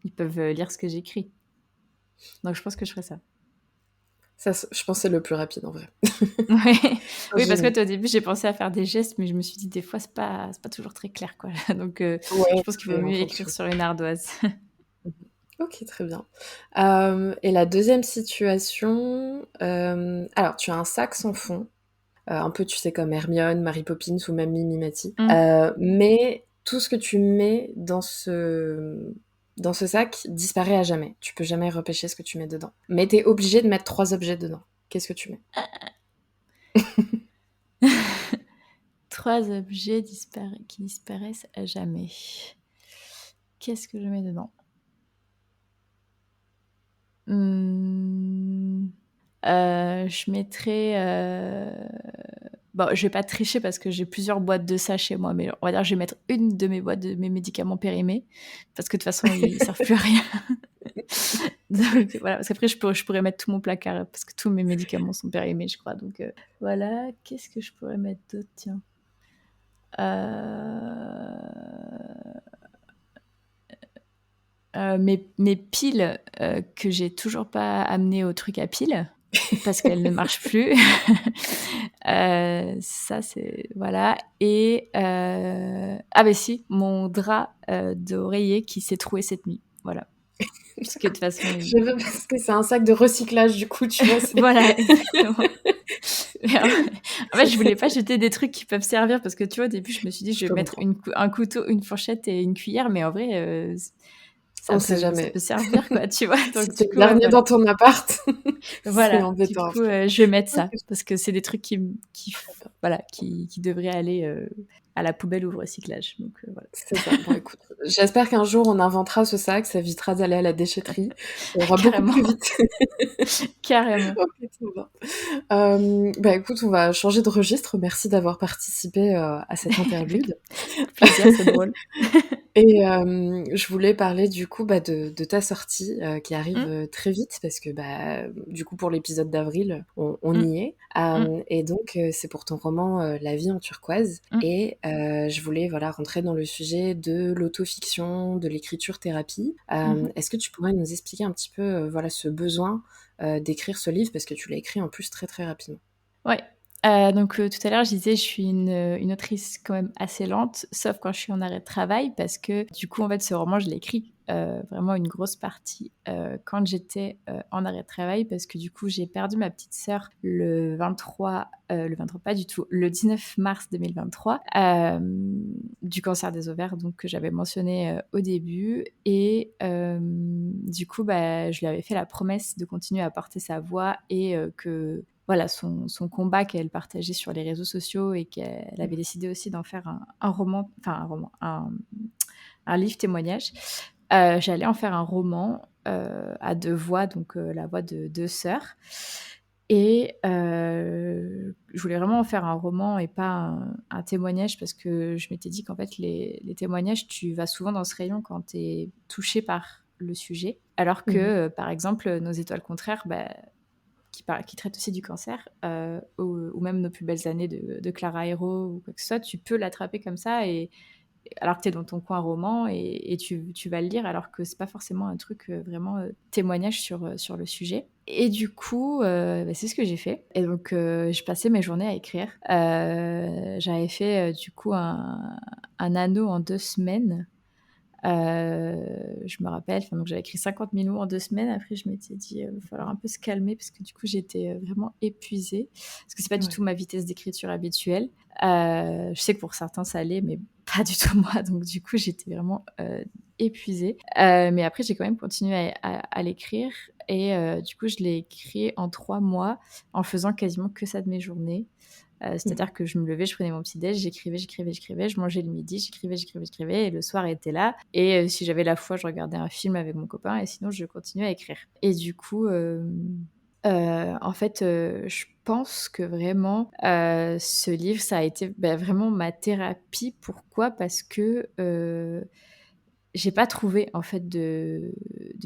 ils peuvent lire ce que j'écris. Donc, je pense que je ferai ça. Ça, je pense que c'est le plus rapide en vrai. Ouais. Un Oui, parce génie. qu'au début, j'ai pensé à faire des gestes, mais je me suis dit, des fois, c'est pas toujours très clair, quoi. Donc, je Ouais, pense qu'il vaut c'est en mieux écrire fonction. sur une ardoise. Ok, très bien. Et la deuxième situation, alors tu as un sac sans fond, un peu, tu sais, comme Hermione, Mary Poppins ou même Mimi Mati. Mm. Mais tout ce que tu mets dans ce sac disparaît à jamais. Tu peux jamais repêcher ce que tu mets dedans. Mais t'es obligé de mettre 3 objets dedans. Qu'est-ce que tu mets? 3 objets qui disparaissent à jamais. Qu'est-ce que je mets dedans? Mmh, je mettrais, bon, je vais pas tricher parce que j'ai plusieurs boîtes de ça chez moi, mais on va dire, je vais mettre une de mes boîtes de mes médicaments périmés parce que de toute façon, ils servent plus à rien. Donc voilà, parce qu'après je pourrais mettre tout mon placard parce que tous mes médicaments sont périmés, je crois, donc voilà. Qu'est-ce que je pourrais mettre d'autre? Tiens. Mes piles, que j'ai toujours pas amenées au truc à piles parce qu'elles ne marchent plus. Ça, c'est voilà. Et ah ben si, mon drap d'oreiller qui s'est troué cette nuit. Voilà. Puisque de toute façon, Je veux parce que c'est un sac de recyclage, du coup, tu vois, c'est voilà, exactement. En fait, je voulais pas jeter des trucs qui peuvent servir parce que tu vois, au début, je me suis dit, je je vais mettre comprends. un couteau, une fourchette et une cuillère, mais en vrai, On ça sait peut, ça jamais. peut servir, quoi, tu vois. Si Donc, t'es du le coup, ouais, dernier voilà. dans ton appart, c'est Voilà, du embêtant. coup, je vais mettre Ok, ça parce que c'est des trucs voilà, qui devraient aller à la poubelle ou au recyclage. Donc, voilà. c'est ça. Bon, écoute, j'espère qu'un jour on inventera ce sac, ça évitera d'aller à la déchetterie. Ça ira beaucoup Carrément, plus vite. carrément. Ok, très bien. Bah écoute, on va changer de registre. Merci d'avoir participé à cette Avec interlude. plaisir, c'est drôle. Et je voulais parler du coup bah, de ta sortie qui arrive Mmh, très vite parce que bah, du coup pour l'épisode d'avril, on mmh, y est. mmh, Et donc c'est pour ton roman La vie en turquoise. mmh, Et je voulais voilà, rentrer dans le sujet de l'autofiction, de l'écriture thérapie. mmh. Est-ce que tu pourrais nous expliquer un petit peu voilà, ce besoin d'écrire ce livre parce que tu l'as écrit en plus très très rapidement. Ouais. Donc, tout à l'heure, je disais, je suis une autrice quand même assez lente, sauf quand je suis en arrêt de travail parce que du coup, en fait, ce roman, je l'ai écrit, vraiment une grosse partie, quand j'étais, en arrêt de travail parce que du coup, j'ai perdu ma petite sœur le 23 pas du tout, le 19 mars 2023, du cancer des ovaires donc que j'avais mentionné, au début et du coup, bah, je lui avais fait la promesse de continuer à porter sa voix et que voilà, son combat qu'elle partageait sur les réseaux sociaux et qu'elle avait décidé aussi d'en faire un roman, enfin un roman, un livre témoignage. J'allais en faire un roman à 2 voix, donc la voix de 2 sœurs. Et je voulais vraiment en faire un roman et pas un témoignage parce que je m'étais dit qu'en fait, les témoignages, tu vas souvent dans ce rayon quand tu es touché par le sujet. Alors que, Mhm. par exemple, Nos étoiles contraires, bah, qui traite aussi du cancer, ou même Nos plus belles années de Clara Hero ou quoi que ce soit, tu peux l'attraper comme ça et alors que tu es dans ton coin roman et tu vas le lire alors que c'est pas forcément un truc vraiment témoignage sur le sujet. Et du coup, bah, c'est ce que j'ai fait. Et donc, je passais mes journées à écrire. J'avais fait du coup un anneau en 2 semaines. Je me rappelle, donc j'avais écrit 50 000 mots en 2 semaines. Après, je m'étais dit, il va falloir un peu se calmer parce que du coup, j'étais vraiment épuisée. Parce que c'est pas du Ouais. tout ma vitesse d'écriture habituelle. Je sais que pour certains, ça l'est, mais pas du tout moi. Donc, du coup, j'étais vraiment épuisée. Mais après, j'ai quand même continué à l'écrire. Et du coup, je l'ai écrit en 3 mois en faisant quasiment que ça de mes journées. Mhm. C'est-à-dire que je me levais, je prenais mon petit déj, j'écrivais, je mangeais le midi, j'écrivais, et le soir était là. Et si j'avais la foi, je regardais un film avec mon copain, et sinon je continuais à écrire. Et du coup, En fait, je pense que vraiment, ce livre, ça a été, vraiment ma thérapie. Pourquoi? Parce que, j'ai pas trouvé en fait de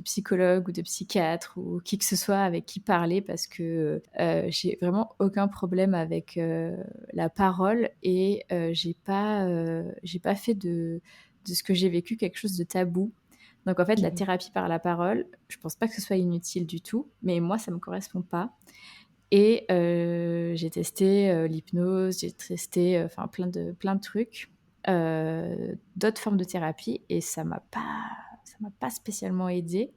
psychologue ou de psychiatre ou qui que ce soit avec qui parler parce que, j'ai vraiment aucun problème avec, la parole et j'ai pas fait de ce que j'ai vécu quelque chose de tabou. Donc en fait, la Mmh. thérapie par la parole, je pense pas que ce soit inutile du tout, mais moi ça me correspond pas et j'ai testé, l'hypnose, j'ai testé, enfin plein de trucs, d'autres formes de thérapie et ça m'a pas spécialement aidée.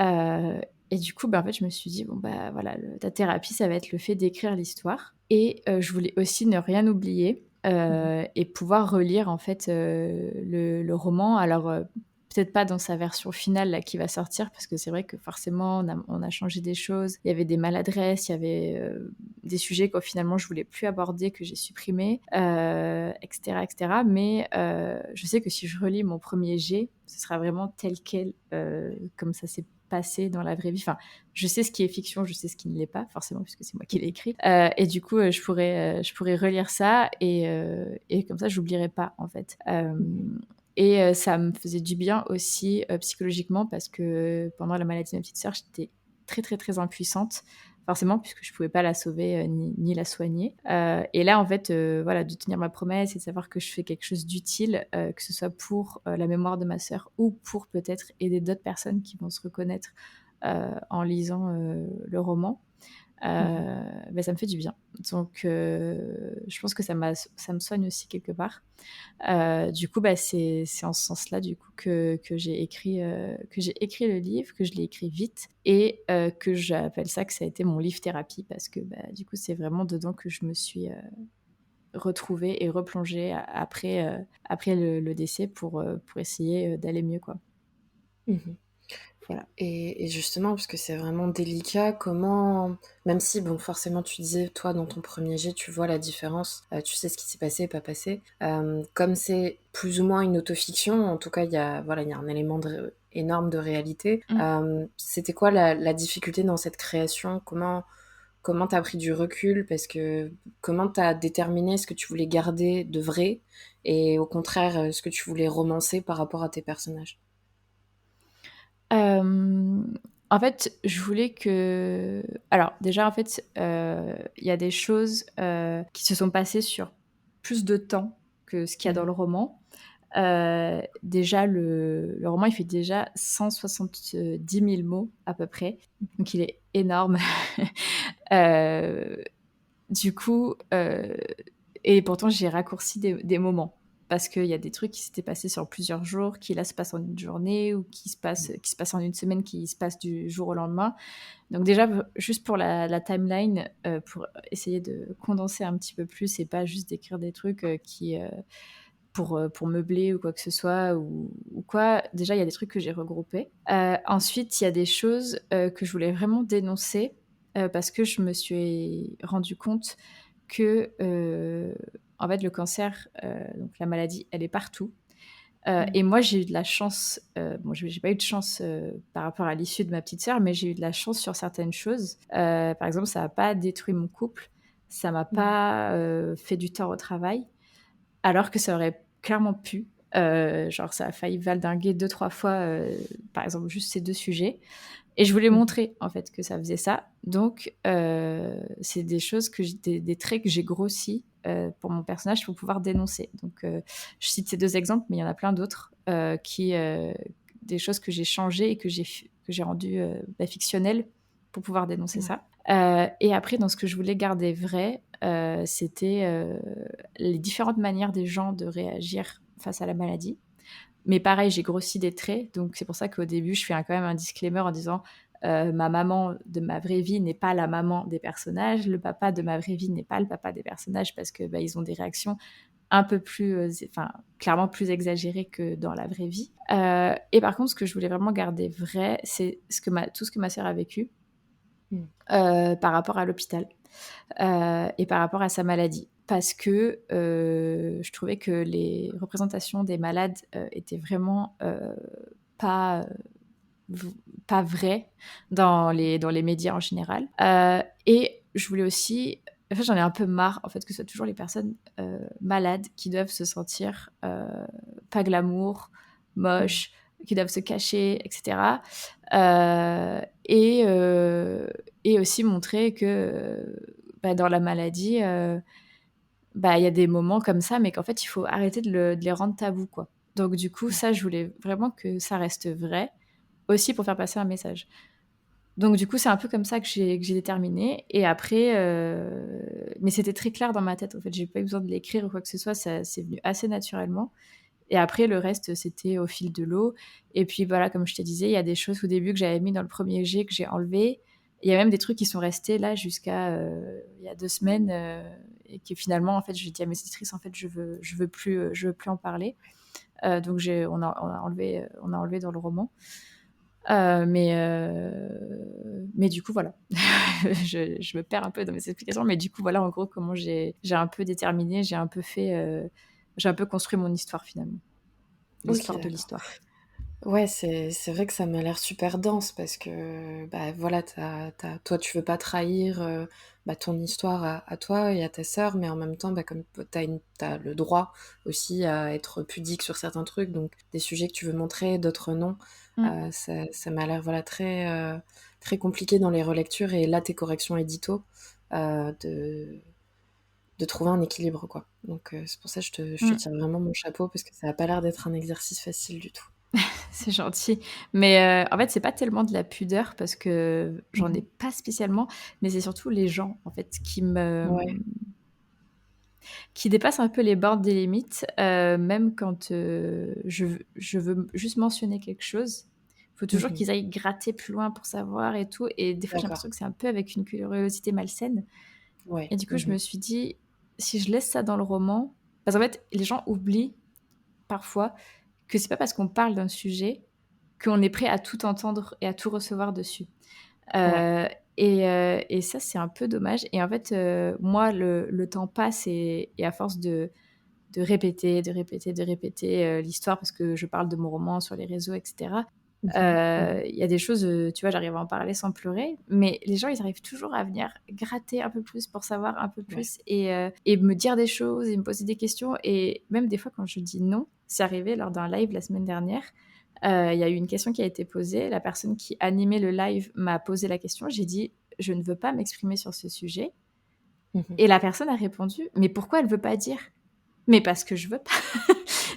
Heu et du coup, en fait, je me suis dit: «Bon, voilà, le ta thérapie, ça va être le fait d'écrire l'histoire» et je voulais aussi ne rien oublier, Mmh. et pouvoir relire, en fait, le roman. Alors, peut-être pas dans sa version finale, là, qui va sortir parce que c'est vrai que forcément, on a changé des choses. Il y avait des maladresses, il y avait, des sujets que finalement je voulais plus aborder, que j'ai supprimés, et cetera et cetera. Mais, je sais que si je relis mon premier jet, ce sera vraiment tel quel, comme ça s'est passé dans la vraie vie. Enfin, je sais ce qui est fiction, je sais ce qui ne l'est pas, forcément, puisque c'est moi qui l'ai écrit. Et du coup, je pourrais relire ça et comme ça, j'oublierai pas, en fait. Mmh. Et ça me faisait du bien aussi, psychologiquement parce que pendant la maladie de ma petite sœur, j'étais très, très, très impuissante, forcément, puisque je pouvais pas la sauver, ni la soigner. Et là, en fait, voilà, de tenir ma promesse et de savoir que je fais quelque chose d'utile, que ce soit pour, la mémoire de ma sœur ou pour peut-être aider d'autres personnes qui vont se reconnaître, en lisant, le roman, Mmh. ça me fait du bien. Donc je pense que ça me soigne aussi quelque part. Du coup, c'est en ce sens-là, du coup, que j'ai écrit le livre, que je l'ai écrit vite et que j'appelle ça que ça a été mon livre thérapie parce que, du coup, c'est vraiment dedans que je me suis, retrouvée et replongée après le décès pour essayer, d'aller mieux, quoi. Mmh. Voilà. Et justement, parce que c'est vraiment délicat, comment même si bon, forcément, tu disais, toi, dans ton premier jet, tu vois la différence, tu sais ce qui s'est passé et pas passé. Comme c'est plus ou moins une autofiction, en tout cas, il y a voilà, il y a un élément de énorme de réalité. Mmh. C'était quoi la difficulté dans cette création? Comment tu as pris du recul? Parce que comment tu as déterminé ce que tu voulais garder de vrai et au contraire, ce que tu voulais romancer par rapport à tes personnages? En fait, je voulais que alors déjà, en fait, il y a des choses, qui se sont passées sur plus de temps que ce qu'il y a dans Mmh. le roman. Déjà le roman, il fait déjà 170 000 mots à peu près, donc il est énorme. Heu, du coup, et pourtant j'ai raccourci des moments. Parce qu'il y a des trucs qui s'étaient passés sur plusieurs jours, qui là se passent en une journée ou qui se passent en une semaine, qui se passent du jour au lendemain. Donc déjà, juste pour la timeline, pour essayer de condenser un petit peu plus et pas juste d'écrire des trucs, pour meubler ou quoi que ce soit ou quoi. Déjà, il y a des trucs que j'ai regroupés. Ensuite, il y a des choses, que je voulais vraiment dénoncer, parce que je me suis rendu compte que, en fait, le cancer, donc la maladie, elle est partout. Mmh. Et moi, j'ai eu de la chance, bon, j'ai pas eu de chance, par rapport à l'issue de ma petite sœur, mais j'ai eu de la chance sur certaines choses. Par exemple, ça a pas détruit mon couple, ça m'a Mmh. pas, fait du tort au travail, alors que ça aurait clairement pu. Genre ça a failli valdinguer 2-3 fois, par exemple, juste ces 2 sujets et je voulais Mmh. montrer, en fait, que ça faisait ça. Donc c'est des choses que j'ai des traits que j'ai grossis, pour mon personnage pour pouvoir dénoncer. Donc je cite ces 2 exemples, mais il y en a plein d'autres, des choses que j'ai changées et que j'ai rendues, fictionnelles pour pouvoir dénoncer Ouais. ça. Et après dans ce que je voulais garder vrai, c'était, les différentes manières des gens de réagir face à la maladie. Mais pareil, j'ai grossi des traits, donc c'est pour ça qu'au début, je fais quand même un disclaimer en disant, «Ma maman de ma vraie vie n'est pas la maman des personnages, le papa de ma vraie vie n'est pas le papa des personnages» parce que, ils ont des réactions un peu plus, enfin, clairement plus exagérées que dans la vraie vie. Et par contre, ce que je voulais vraiment garder vrai, c'est tout ce que ma sœur a vécu, Mmh. par rapport à l'hôpital, et par rapport à sa maladie. Parce que, je trouvais que les représentations des malades, étaient vraiment, pas, v pas vraies dans les médias en général. Et je voulais aussi... En fait, j'en ai un peu marre, en fait, que ce soit toujours les personnes malades qui doivent se sentir pas glamour, Mhm. moches, qui doivent se cacher, etc. Euh, et, euh, et aussi montrer que bah, dans la maladie, bah, il y a des moments comme ça, mais qu'en fait, il faut arrêter de les rendre tabous, quoi. Donc, du coup, ça, je voulais vraiment que ça reste vrai, aussi pour faire passer un message. Donc, du coup, c'est un peu comme ça que j'ai déterminé. Et après, mais c'était très clair dans ma tête, en fait. J'ai pas eu besoin de l'écrire ou quoi que ce soit, ça c'est venu assez naturellement. Et après, le reste, c'était au fil de l'eau. Et puis, voilà, comme je te disais, il y a des choses au début que j'avais mis dans le premier jet que j'ai enlevé. Il y a même des trucs qui sont restés là jusqu'à il y a 2 semaines et que finalement, en fait, je dis à mes éditrices, en fait, je veux plus en parler. Donc, on a enlevé dans le roman. Mais du coup, voilà. Je me perds un peu dans mes explications, mais du coup, voilà, en gros, comment j'ai un peu déterminé, j'ai un peu construit mon histoire finalement. Ok, L'histoire de d'accord. l'histoire. Ouais, c'est vrai que ça m'a l'air super dense parce que bah voilà, toi tu veux pas trahir bah, ton histoire à toi et à ta sœur, mais en même temps, bah, comme t'as le droit aussi à être pudique sur certains trucs, donc des sujets que tu veux montrer, d'autres non. Mm. Ça m'a l'air voilà très compliqué dans les relectures et là tes corrections édito euh, de de trouver un équilibre quoi. Donc c'est pour ça que je te Mm. tire vraiment mon chapeau parce que ça a pas l'air d'être un exercice facile du tout. C'est gentil. Mais en fait, c'est pas tellement de la pudeur parce que j'en ai Mhm. pas spécialement, mais c'est surtout les gens en fait Ouais. qui dépassent un peu les bornes des limites, même quand je veux juste mentionner quelque chose. Il faut toujours Mhm. qu'ils aillent gratter plus loin pour savoir et tout. Et des fois, j'ai D'accord. l'impression que c'est un peu avec une curiosité malsaine. Ouais. Et du coup, je Mhm. me suis dit, si je laisse ça dans le roman, parce qu'en fait, les gens oublient parfois que c'est pas parce qu'on parle d'un sujet qu'on est prêt à tout entendre et à tout recevoir dessus. Ouais. Euh, et ça, c'est un peu dommage. Et en fait, moi, le temps passe et à force de répéter, de répéter, de répéter l'histoire parce que je parle de mon roman sur les réseaux, etc. Mhm. Mhm. Il y a des choses, tu vois, j'arrive à en parler sans pleurer, mais les gens, ils arrivent toujours à venir gratter un peu plus pour savoir un peu Ouais. plus et me dire des choses et me poser des questions. Et même des fois, quand je dis non, c'est arrivé lors d'un live la semaine dernière. Il y a eu une question qui a été posée. La personne qui animait le live m'a posé la question. J'ai dit, je ne veux pas m'exprimer sur ce sujet. Mhm. Et la personne a répondu, mais pourquoi elle veut pas dire? Mais parce que je veux pas.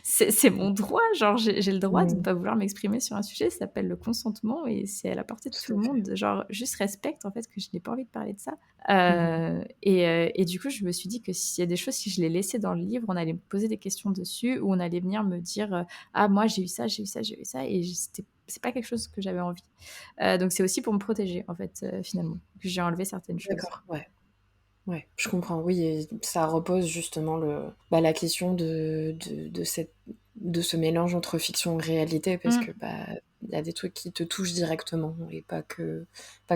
C'est mon droit, genre j'ai le droit de ne Mhm. pas vouloir m'exprimer sur un sujet, ça s'appelle le consentement et c'est à la portée de tout Tout le à fait. monde. Genre, juste respecte en fait que je n'ai pas envie de parler de ça. Mhm. Et du coup, je me suis dit que s'il y a des choses, si je les laissais dans le livre, on allait me poser des questions dessus ou on allait venir me dire ah, moi j'ai eu ça, j'ai eu ça, j'ai eu ça. Et c'est pas quelque chose que j'avais envie. Donc c'est aussi pour me protéger en fait, finalement, que j'ai enlevé certaines choses. D'accord. Ouais. Ouais. Je comprends. Oui, et ça repose justement bah, la question de ce mélange entre fiction et réalité, parce que Mm, bah il y a des trucs qui te touchent directement et pas que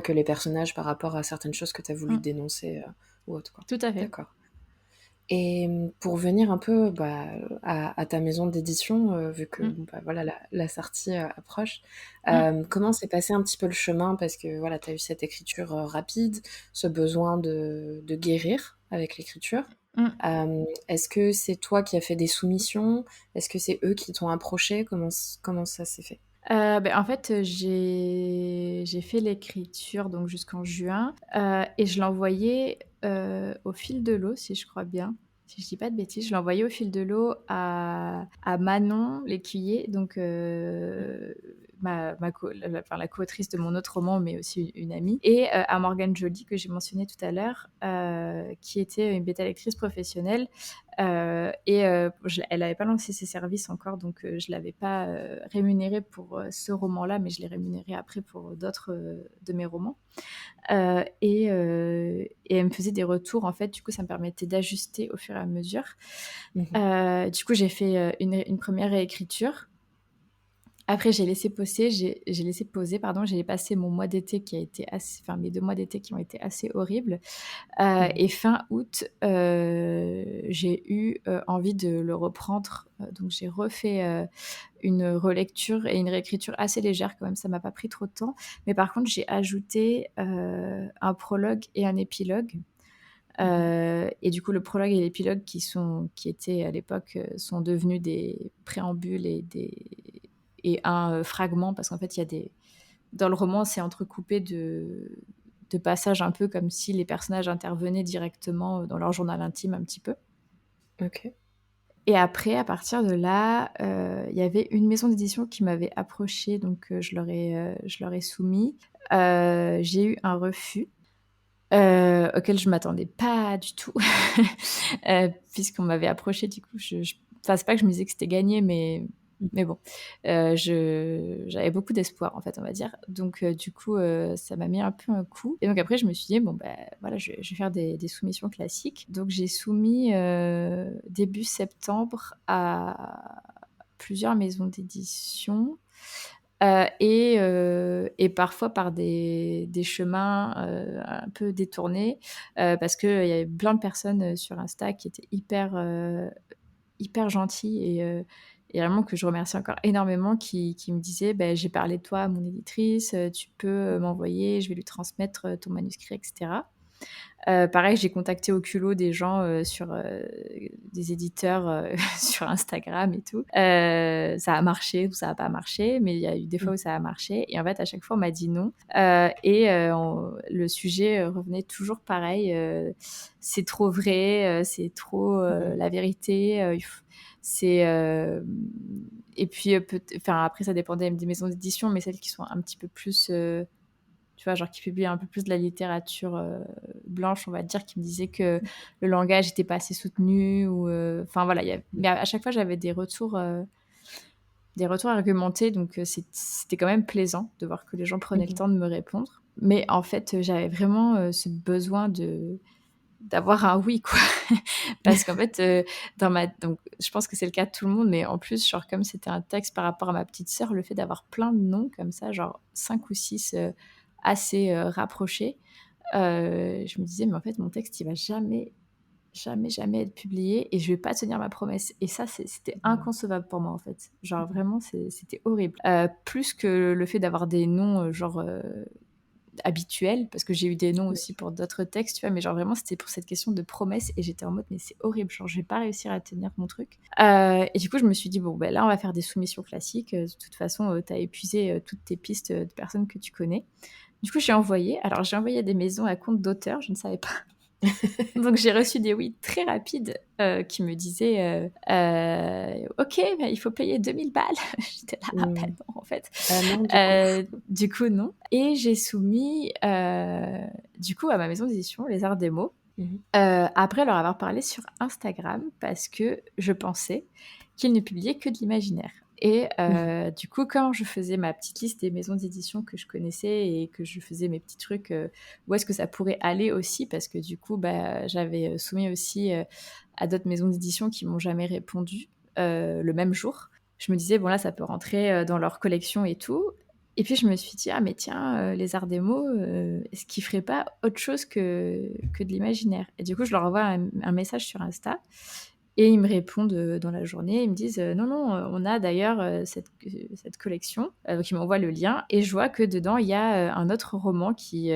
les personnages par rapport à certaines choses que tu as voulu mm, dénoncer ou autre quoi. tout à fait. D'accord. Et pour venir un peu bah, à ta maison d'édition, vu que Mm, bon, bah, voilà, la sortie approche, mm, comment s'est passé un petit peu le chemin? Parce que voilà, tu as eu cette écriture rapide, ce besoin de guérir avec l'écriture. mm. Est-ce que c'est toi qui as fait des soumissions? Est-ce que c'est eux qui t'ont approché? Comment ça s'est fait? En fait, j'ai fait l'écriture donc jusqu'en juin, et je l'envoyais, au fil de l'eau, si je crois bien. Si je dis pas de bêtises, je l'envoyais au fil de l'eau à Manon Lécuyer, donc ma co la enfin la co-autrice de mon autre roman, mais aussi une amie et à Morgane Joly que j'ai mentionné tout à l'heure, qui était une bêta-lectrice professionnelle. Elle n'avait pas lancé ses services encore, donc je ne l'avais pas rémunérée pour ce roman-là, mais je l'ai rémunérée après pour d'autres de mes romans. Et elle me faisait des retours, en fait, du coup, ça me permettait d'ajuster au fur et à mesure. Mhm. Du coup, j'ai fait une première réécriture. Après, j'ai laissé poser, pardon. J'ai passé mon mois d'été qui a été assez, enfin mes 2 mois d'été qui ont été assez horribles. Mhm. Et fin août, j'ai eu, envie de le reprendre, donc j'ai refait, une relecture et une réécriture assez légère quand même, ça m'a pas pris trop de temps. Mais par contre, j'ai ajouté, un prologue et un épilogue. Mhm. Et du coup, le prologue et l'épilogue qui étaient à l'époque, sont devenus des préambules et un, fragment parce qu'en fait, il y a des dans le roman, c'est entrecoupé de passages un peu comme si les personnages intervenaient directement, dans leur journal intime un petit peu. Ok. Et après, à partir de là, il y avait une maison d'édition qui m'avait approchée, donc je leur ai soumis. J'ai eu un refus, auquel je m'attendais pas du tout, puisqu'on m'avait approchée du coup enfin c'est pas que je me disais que c'était gagné, mais bon, j'avais beaucoup d'espoir en fait, on va dire. Donc du coup, ça m'a mis un peu un coup et donc après je me suis dit: «Bon bah, voilà, je vais faire des soumissions classiques». Donc j'ai soumis, début septembre à plusieurs maisons d'édition. Et parfois par des chemins, un peu détournés, parce qu'il y avait plein de personnes, sur Insta qui étaient hyper gentilles et vraiment que je remercie encore énormément qui me disaient: «Beh, j'ai parlé de toi à mon éditrice, tu peux, m'envoyer, je vais lui transmettre, ton manuscrit» et cetera. Pareil, j'ai contacté au culot des gens, des éditeurs, sur Instagram et tout. Ça a marché ou ça a pas marché, mais il y a eu des fois où ça a marché et en fait, à chaque fois, on m'a dit non. On Le sujet, revenait toujours pareil, c'est trop vrai, c'est trop, Mhm. la vérité, il f c'est, et puis, enfin, après ça dépendait des maisons d'édition, mais celles qui sont un petit peu plus, tu vois, genre qui publie un peu plus de la littérature blanche, on va dire, qui me disait que le langage n'était pas assez soutenu ou enfin voilà, mais à chaque fois j'avais des retours argumentés, donc c'était quand même plaisant de voir que les gens prenaient le Mhm. temps de me répondre. Mais en fait, j'avais vraiment ce besoin de d'avoir un oui quoi, parce qu'en fait, donc je pense que c'est le cas de tout le monde, mais en plus, genre comme c'était un texte par rapport à ma petite sœur, le fait d'avoir plein de noms comme ça, genre 5 ou 6 assez rapprochés, je me disais: «Mais en fait, mon texte, il va jamais, jamais, jamais être publié et je vais pas tenir ma promesse» et ça, c'était Mhm. inconcevable pour moi, en fait. Genre vraiment, c'était horrible. Plus que le fait d'avoir des noms, habituels, parce que j'ai eu des noms Bien aussi sûr. pour d'autres textes, tu vois, mais genre vraiment, c'était pour cette question de promesse et j'étais en mode: «Mais c'est horrible, genre je vais pas réussir à tenir mon truc». Et du coup, je me suis dit: «Bon, ben là, on va faire des soumissions classiques, de toute façon, tu as épuisé, toutes tes pistes, de personnes que tu connais». Du coup, j'ai envoyé à des maisons à compte d'auteur, je ne savais pas. Donc j'ai reçu des oui très rapides, qui me disaient, «OK, bah, il faut payer 2 000 balles». J'étais là: «Ah bah Mhm. non, en fait». Ah non, du coup. Du coup, non et j'ai soumis, du coup, à ma maison d'édition, Les Arts Démos, Mhm. après leur avoir parlé sur Instagram parce que je pensais qu'ils ne publiaient que de l'imaginaire et Mhm. du coup, quand je faisais ma petite liste des maisons d'édition que je connaissais et que je faisais mes petits trucs, où est-ce que ça pourrait aller aussi parce que du coup, bah, j'avais, soumis aussi, à d'autres maisons d'édition qui m'ont jamais répondu, le même jour. Je me disais: «Bon là, ça peut rentrer, dans leur collection et tout» et puis je me suis dit: «Ah mais tiens, les arts démo, est-ce qu'ils feraient pas autre chose que de l'imaginaire?» Et du coup, je leur envoie un message sur Insta et ils me répondent, dans la journée. Ils me disent: «Non, non, on a d'ailleurs, cette collection». Donc ils m'envoient le lien et je vois que dedans, il y a, un autre roman qui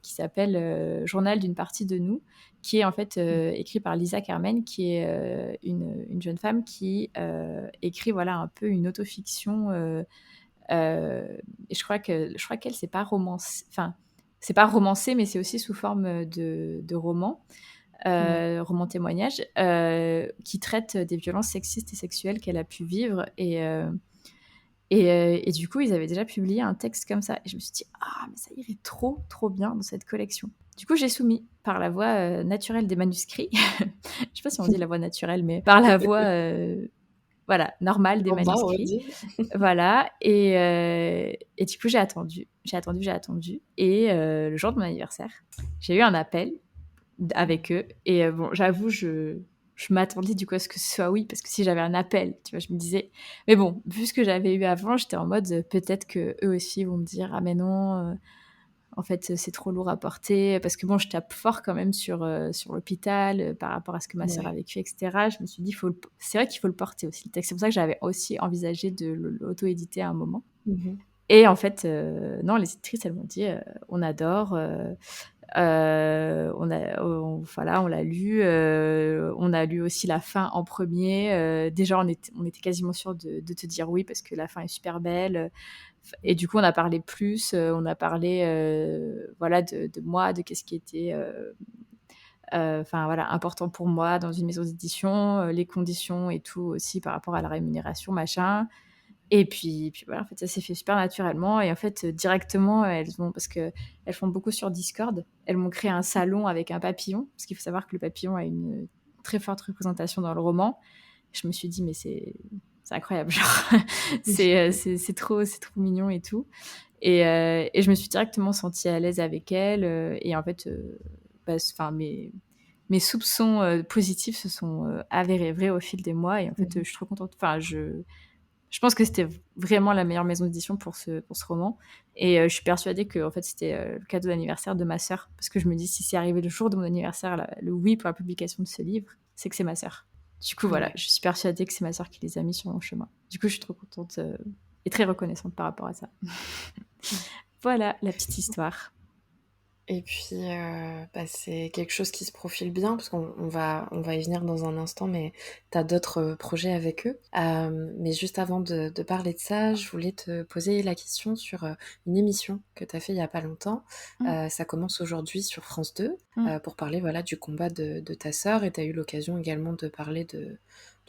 s'appelle, Journal d'une partie de nous, qui est en fait, écrit par Lisa Carmen, qui est, une jeune femme qui, écrit voilà un peu une autofiction, et je crois qu'elle, c'est pas romancé, mais c'est aussi sous forme, de roman, Mhm. roman témoignage, qui traite des violences sexistes et sexuelles qu'elle a pu vivre et du coup, ils avaient déjà publié un texte comme ça et je me suis dit: «Ah mais ça irait trop, trop bien dans cette collection». Du coup, j'ai soumis par la voie, naturelle des manuscrits. Je sais pas si on dit la voie naturelle, mais par la voie, voilà, normale des Lambda, on va manuscrits. dire. Voilà et du coup, j'ai attendu et le jour de mon anniversaire, j'ai eu un appel avec eux et bon, j'avoue, je m'attendais du coup à ce que ce soit oui, parce que si j'avais un appel, tu vois, je me disais mais bon, vu ce que j'avais eu avant, j'étais en mode, peut-être qu'eux aussi vont me dire: «Ah mais non, en fait, c'est trop lourd à porter», parce que bon, je tape fort quand même sur l'hôpital, par rapport à ce que ma sœur a Ouais. vécu et cetera. Je me suis dit: «Faut le p c'est vrai qu'il faut le porter aussi le texte». C'est pour ça que j'avais aussi envisagé de l'auto-éditer à un moment Mmh. et en fait, non, les éditrices, elles m'ont dit: «On adore, voilà, on l'a lu, on a lu aussi la fin en premier. Déjà on était quasiment sûrs de te dire oui parce que la fin est super belle, et du coup on a parlé plus, on a parlé, voilà de moi, de qu'est-ce qui était, enfin voilà, important pour moi dans une maison d'édition, les conditions et tout aussi par rapport à la rémunération machin. Et puis voilà, en fait, ça s'est fait super naturellement et en fait, directement, elles ont parce qu'elles font beaucoup sur Discord. Elles m'ont créé un salon avec un papillon, parce qu'il faut savoir que le papillon a une très forte représentation dans le roman. Je me suis dit: «Mais c'est incroyable, genre, c'est trop mignon et tout» et je me suis directement sentie à l'aise avec elles, et en fait, bah, enfin mes soupçons, positifs se sont, avérés vrais au fil des mois et en fait, Mmh. je suis trop contente. Enfin, je pense que c'était vraiment la meilleure maison d'édition pour ce roman et je suis persuadée que en fait, c'était, le cadeau d'anniversaire de ma sœur parce que je me dis: «Si c'est arrivé le jour de mon anniversaire, la le oui pour la publication de ce livre, c'est que c'est ma sœur». Du coup, voilà, Ouais. je suis persuadée que c'est ma sœur qui les a mis sur mon chemin. Du coup, je suis trop contente, et très reconnaissante par rapport à ça. Voilà la petite histoire. Et puis, bah, c'est quelque chose qui se profile bien parce qu'on va y venir dans un instant, mais tu as d'autres, projets avec eux. Mais juste avant de parler de ça, je voulais te poser la question sur, une émission que tu as fait il y a pas longtemps. Mmh, Ça commence aujourd'hui sur France 2, mmh, pour parler, voilà, du combat de ta sœur et tu as eu l'occasion également de parler de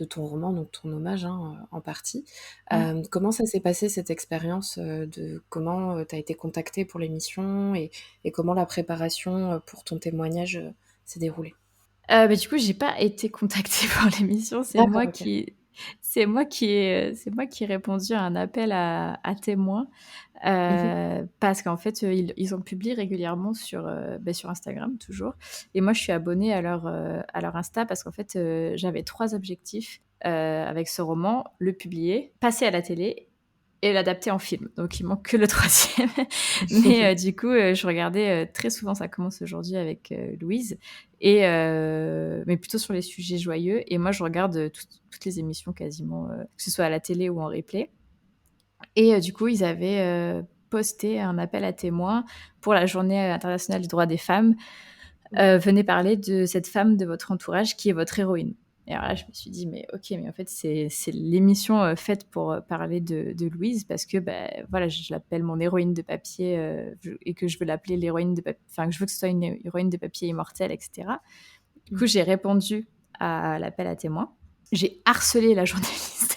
ton roman, donc ton hommage, hein, en partie. mmh. Comment ça s'est passé cette expérience, de comment, tu as été contactée pour l'émission et comment la préparation, pour ton témoignage, s'est déroulée? Bah, du coup, j'ai pas été contactée pour l'émission, D'accord, OK. c'est moi qui ai répondu à un appel à témoins. Mmh mh. Parce qu'en fait, ils en publient régulièrement sur Instagram toujours et moi je suis abonnée à leur Insta parce qu'en fait, j'avais 3 objectifs, avec ce roman: le publier, passer à la télé et l'adapter en film. Donc il manque que le troisième. Mais du coup, je regardais, très souvent ça commence aujourd'hui avec, Louise mais plutôt sur les sujets joyeux et moi je regarde, toutes les émissions quasiment, que ce soit à la télé ou en replay et du coup, ils avaient, posté un appel à témoins pour la Journée internationale des droits des femmes. Mmh. Venez parler de cette femme de votre entourage qui est votre héroïne. Et alors là, je me suis dit: «Mais OK, mais en fait, c'est l'émission, faite pour, parler de Louise parce que, bah, voilà, je l'appelle mon héroïne de papier, je et que je veux l'appeler l'héroïne de pap enfin, que je veux que ce soit une héroïne de papier immortelle et cetera». Du Mmh. coup, j'ai répondu à l'appel à témoins. J'ai harcelé la journaliste.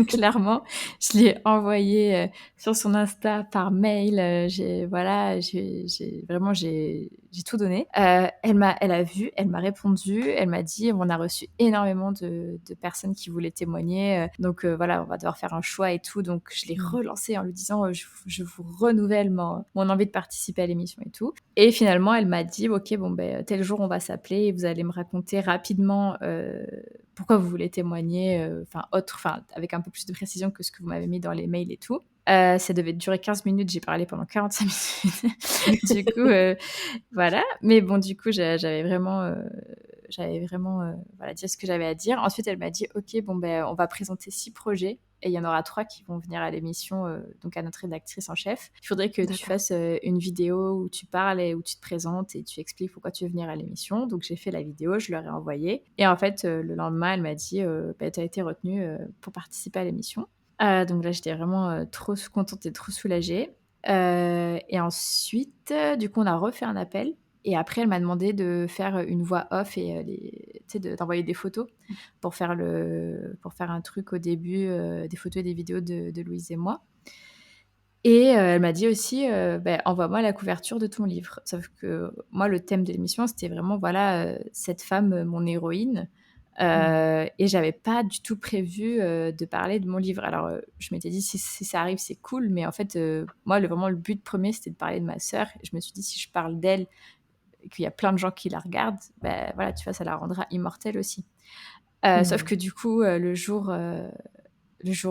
Clairement, je l'ai envoyé, sur son Insta, par mail, j'ai vraiment j'ai tout donné. Elle a vu, elle m'a répondu, elle m'a dit: «On a reçu énormément de personnes qui voulaient témoigner, donc voilà, on va devoir faire un choix et tout». Donc je l'ai Mmh. relancée en lui disant, «Je vous renouvelle mon envie de participer à l'émission et tout». Et finalement, elle m'a dit: «OK, bon, beh, tel jour, on va s'appeler et vous allez me raconter rapidement, pourquoi vous voulez témoigner, enfin, avec un peu plus de précision que ce que vous m'avez mis dans les mails et tout». Ça devait durer 15 minutes, j'ai parlé pendant 45 minutes. Du coup, voilà. Mais bon, du coup, j'avais vraiment, voilà, dit ce que j'avais à dire. Ensuite, elle m'a dit: «OK, bon, ben, on va présenter 6 projets et il y en aura 3 qui vont venir à l'émission, donc à notre rédactrice en chef. Il faudrait que tu D'accord. fasses, une vidéo où tu parles et où tu te présentes et tu expliques pourquoi tu veux venir à l'émission». Donc j'ai fait la vidéo, je leur ai envoyé et en fait, le lendemain, elle m'a dit, «Bah, tu as été retenue, pour participer à l'émission». Donc là, j'étais vraiment, trop contente et trop soulagée. Et ensuite, du coup, on a refait un appel et après elle m'a demandé de faire, une voix off et tu sais, d'envoyer des photos pour faire un truc au début, des photos et des vidéos de Louise et moi et elle m'a dit aussi, «Beh, envoie-moi la couverture de ton livre». Sauf que moi, le thème de l'émission, c'était vraiment, voilà, cette femme, mon héroïne, Mmh. et j'avais pas du tout prévu, de parler de mon livre. Alors, je m'étais dit: «Si ça arrive, c'est cool», mais en fait, moi, vraiment le but premier, c'était de parler de ma sœur et je me suis dit: «Si je parle d'elle, qu'il y a plein de gens qui la regardent, bah, voilà, tu vois, ça la rendra immortelle aussi. Sauf Mmh. que du coup, le jour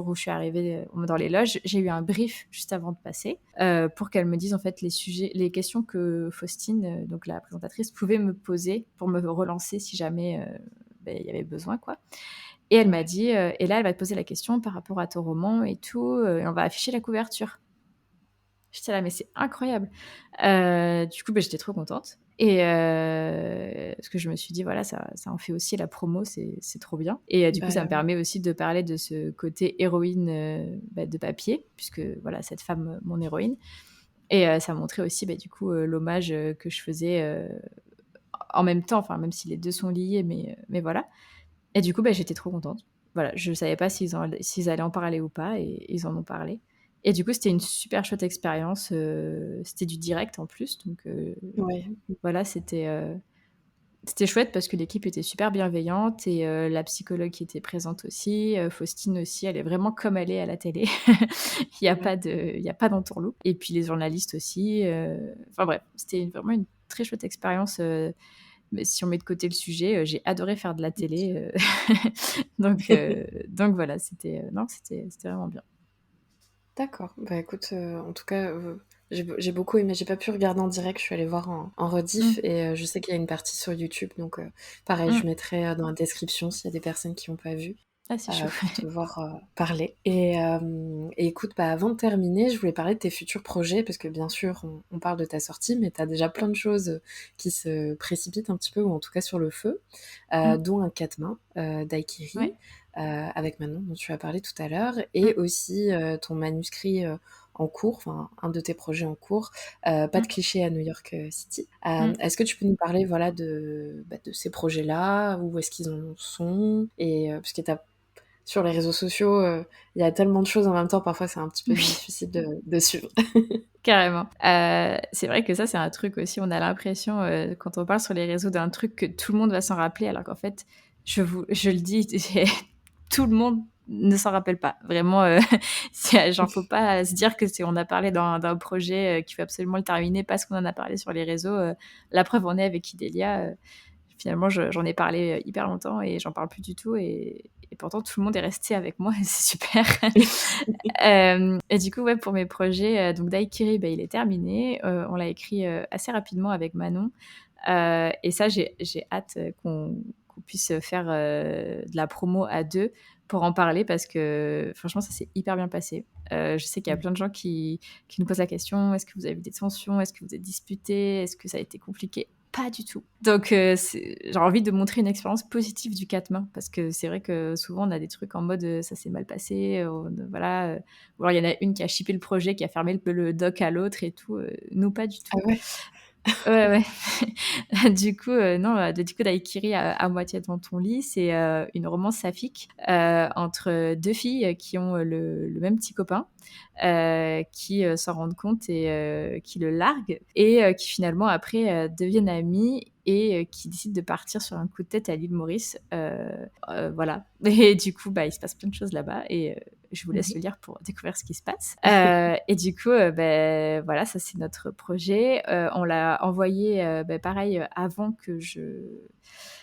où je suis arrivée dans les loges, j'ai eu un brief juste avant de passer pour qu'elle me dise en fait les questions que Faustine, donc la présentatrice, pouvait me poser pour me relancer si jamais il y avait besoin, quoi. Et elle m'a Ouais. dit, et là, elle va te poser la question par rapport à ton roman et tout, et on va afficher la couverture. J'étais là, mais c'est incroyable. Du coup, j'étais trop contente. Et parce que je me suis dit, voilà, ça en fait aussi la promo, c'est trop bien. Et du coup, Bah, ça me ouais. permet aussi de parler de ce côté héroïne de papier, puisque voilà, cette femme, mon héroïne. Et ça montrait aussi, du coup, l'hommage que je faisais en même temps, enfin, même si les deux sont liés, mais voilà. Et du coup, j'étais trop contente. Voilà, je savais pas s'ils allaient en parler ou pas, et ils en ont parlé. Et du coup, c'était une super chouette expérience. C'était du direct en plus, donc Ouais. voilà, c'était chouette parce que l'équipe était super bienveillante et la psychologue qui était présente aussi, Faustine aussi, elle est vraiment comme elle est à la télé. Ouais. Il y a pas d'entourloupe. Et puis les journalistes aussi. Enfin bref, c'était vraiment une très chouette expérience. Mais si on met de côté le sujet, j'ai adoré faire de la télé. Donc voilà, non, c'était vraiment bien. D'accord. Bah, écoute, en tout cas, j'ai beaucoup aimé. J'ai pas pu regarder en direct, je suis allée voir en rediff Mmh, et je sais qu'il y a une partie sur YouTube donc pareil, mmh. je mettrai, dans la description s'il y a des personnes qui ont pas vu, Ah, c'est chou. pour te voir, parler et écoute, avant de terminer, je voulais parler de tes futurs projets parce que bien sûr, on parle de ta sortie, mais tu as déjà plein de choses, qui se précipitent un petit peu ou en tout cas sur le feu, Mmh, dont un quatre-mains, ouais. d'Aikiri, avec Manon dont tu as parlé tout à l'heure Mmh, et aussi, ton manuscrit, en cours, enfin un de tes projets en cours, Pas de mmh, clichés à New York City. mmh. Est-ce que tu peux nous parler, voilà, de ces projets-là? Où est-ce qu'ils en sont? Et parce que tu sur les réseaux sociaux, il y a tellement de choses en même temps, parfois c'est un petit peu Oui, difficile de suivre. carrément. C'est vrai que ça, c'est un truc aussi, on a l'impression, quand on parle sur les réseaux d'un truc que tout le monde va s'en rappeler alors qu'en fait, je le dis, tout le monde ne s'en rappelle pas. Vraiment, c'est genre faut pas se dire que on a parlé d'un projet, qu'il faut absolument le terminer parce qu'on en a parlé sur les réseaux. La preuve en est avec Idélia. Finalement, j'en ai parlé hyper longtemps et j'en parle plus du tout. Et pourtant, tout le monde est resté avec moi et c'est super. Et du coup, ouais, pour mes projets, donc Daikiri, il est terminé. On l'a écrit assez rapidement avec Manon. Et ça, j'ai hâte qu'on puisse faire de la promo à deux pour en parler parce que franchement, ça s'est hyper bien passé. Je sais qu'il y a plein de gens qui nous posent la question, est-ce que vous avez eu des tensions? Est-ce que vous êtes disputés? Est-ce que ça a été compliqué? Pas du tout. Donc, j'ai envie de montrer une expérience positive du quatre mains parce que c'est vrai que souvent on a des trucs en mode ça s'est mal passé, voilà. Ou alors il y en a une qui a shippé le projet, qui a fermé le doc à l'autre et tout. Nous, pas du Ah tout. ouais? Ouais, du coup, non, du coup, Daikiri à moitié dans ton lit, c'est une romance saphique entre deux filles qui ont le même petit copain, qui s'en rendent compte et qui le larguent et qui finalement après deviennent amies et qui décident de partir sur un coup de tête à l'île Maurice. Voilà. Et du coup, il se passe plein de choses là-bas et je vous laisse Mmh. le lire pour découvrir ce qui se passe. Et du coup, voilà, ça c'est notre projet. On l'a envoyé, pareil, avant que je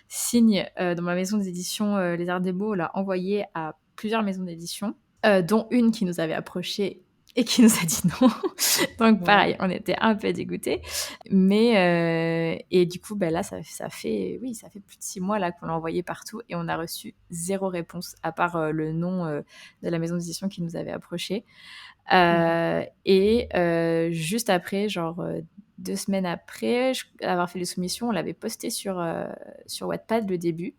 signe dans ma maison d'édition Les Arts des Beaux, on l'a envoyé à plusieurs maisons d'édition, dont une qui nous avait approché et qui nous a dit non. Donc Ouais. pareil, on était un peu dégoûtés. Mais et du coup, là, ça fait oui, ça fait plus de 6 mois là qu'on l'a envoyé partout et on a reçu 0 réponse à part le nom de la maison d'édition qui nous avait approchés. Mmh. Et juste après, genre 2 semaines après avoir fait les soumissions, on l'avait posté sur Wattpad le début.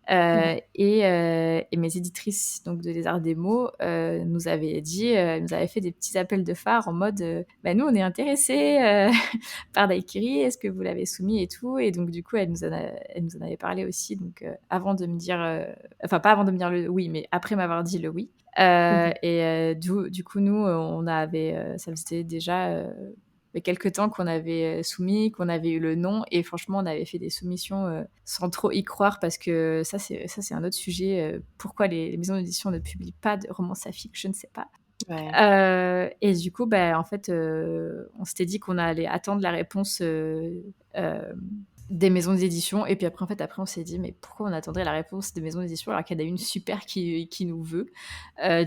Mmh. Et mes éditrices donc de Les Arts des Mots nous avaient dit, nous avaient fait des petits appels de phare en mode nous on est intéressés par Daikiri, est-ce que vous l'avez soumis et tout. Et donc du coup elle nous en avait parlé aussi donc avant de me dire enfin pas avant de me dire le oui mais après m'avoir dit le oui. Mmh. Et du coup nous on avait ça faisait déjà quelques temps qu'on avait soumis, qu'on avait eu le nom et franchement on avait fait des soumissions sans trop y croire parce que ça c'est un autre sujet. Pourquoi les maisons d'édition ne publient pas de romans saphiques, je ne sais pas. Ouais. Et du coup, bah, en fait, on s'était dit qu'on allait attendre la réponse des maisons d'édition. Et puis après, en fait, après, on s'est dit, mais pourquoi on attendrait la réponse des maisons d'édition alors qu'il y en a une super qui nous veut.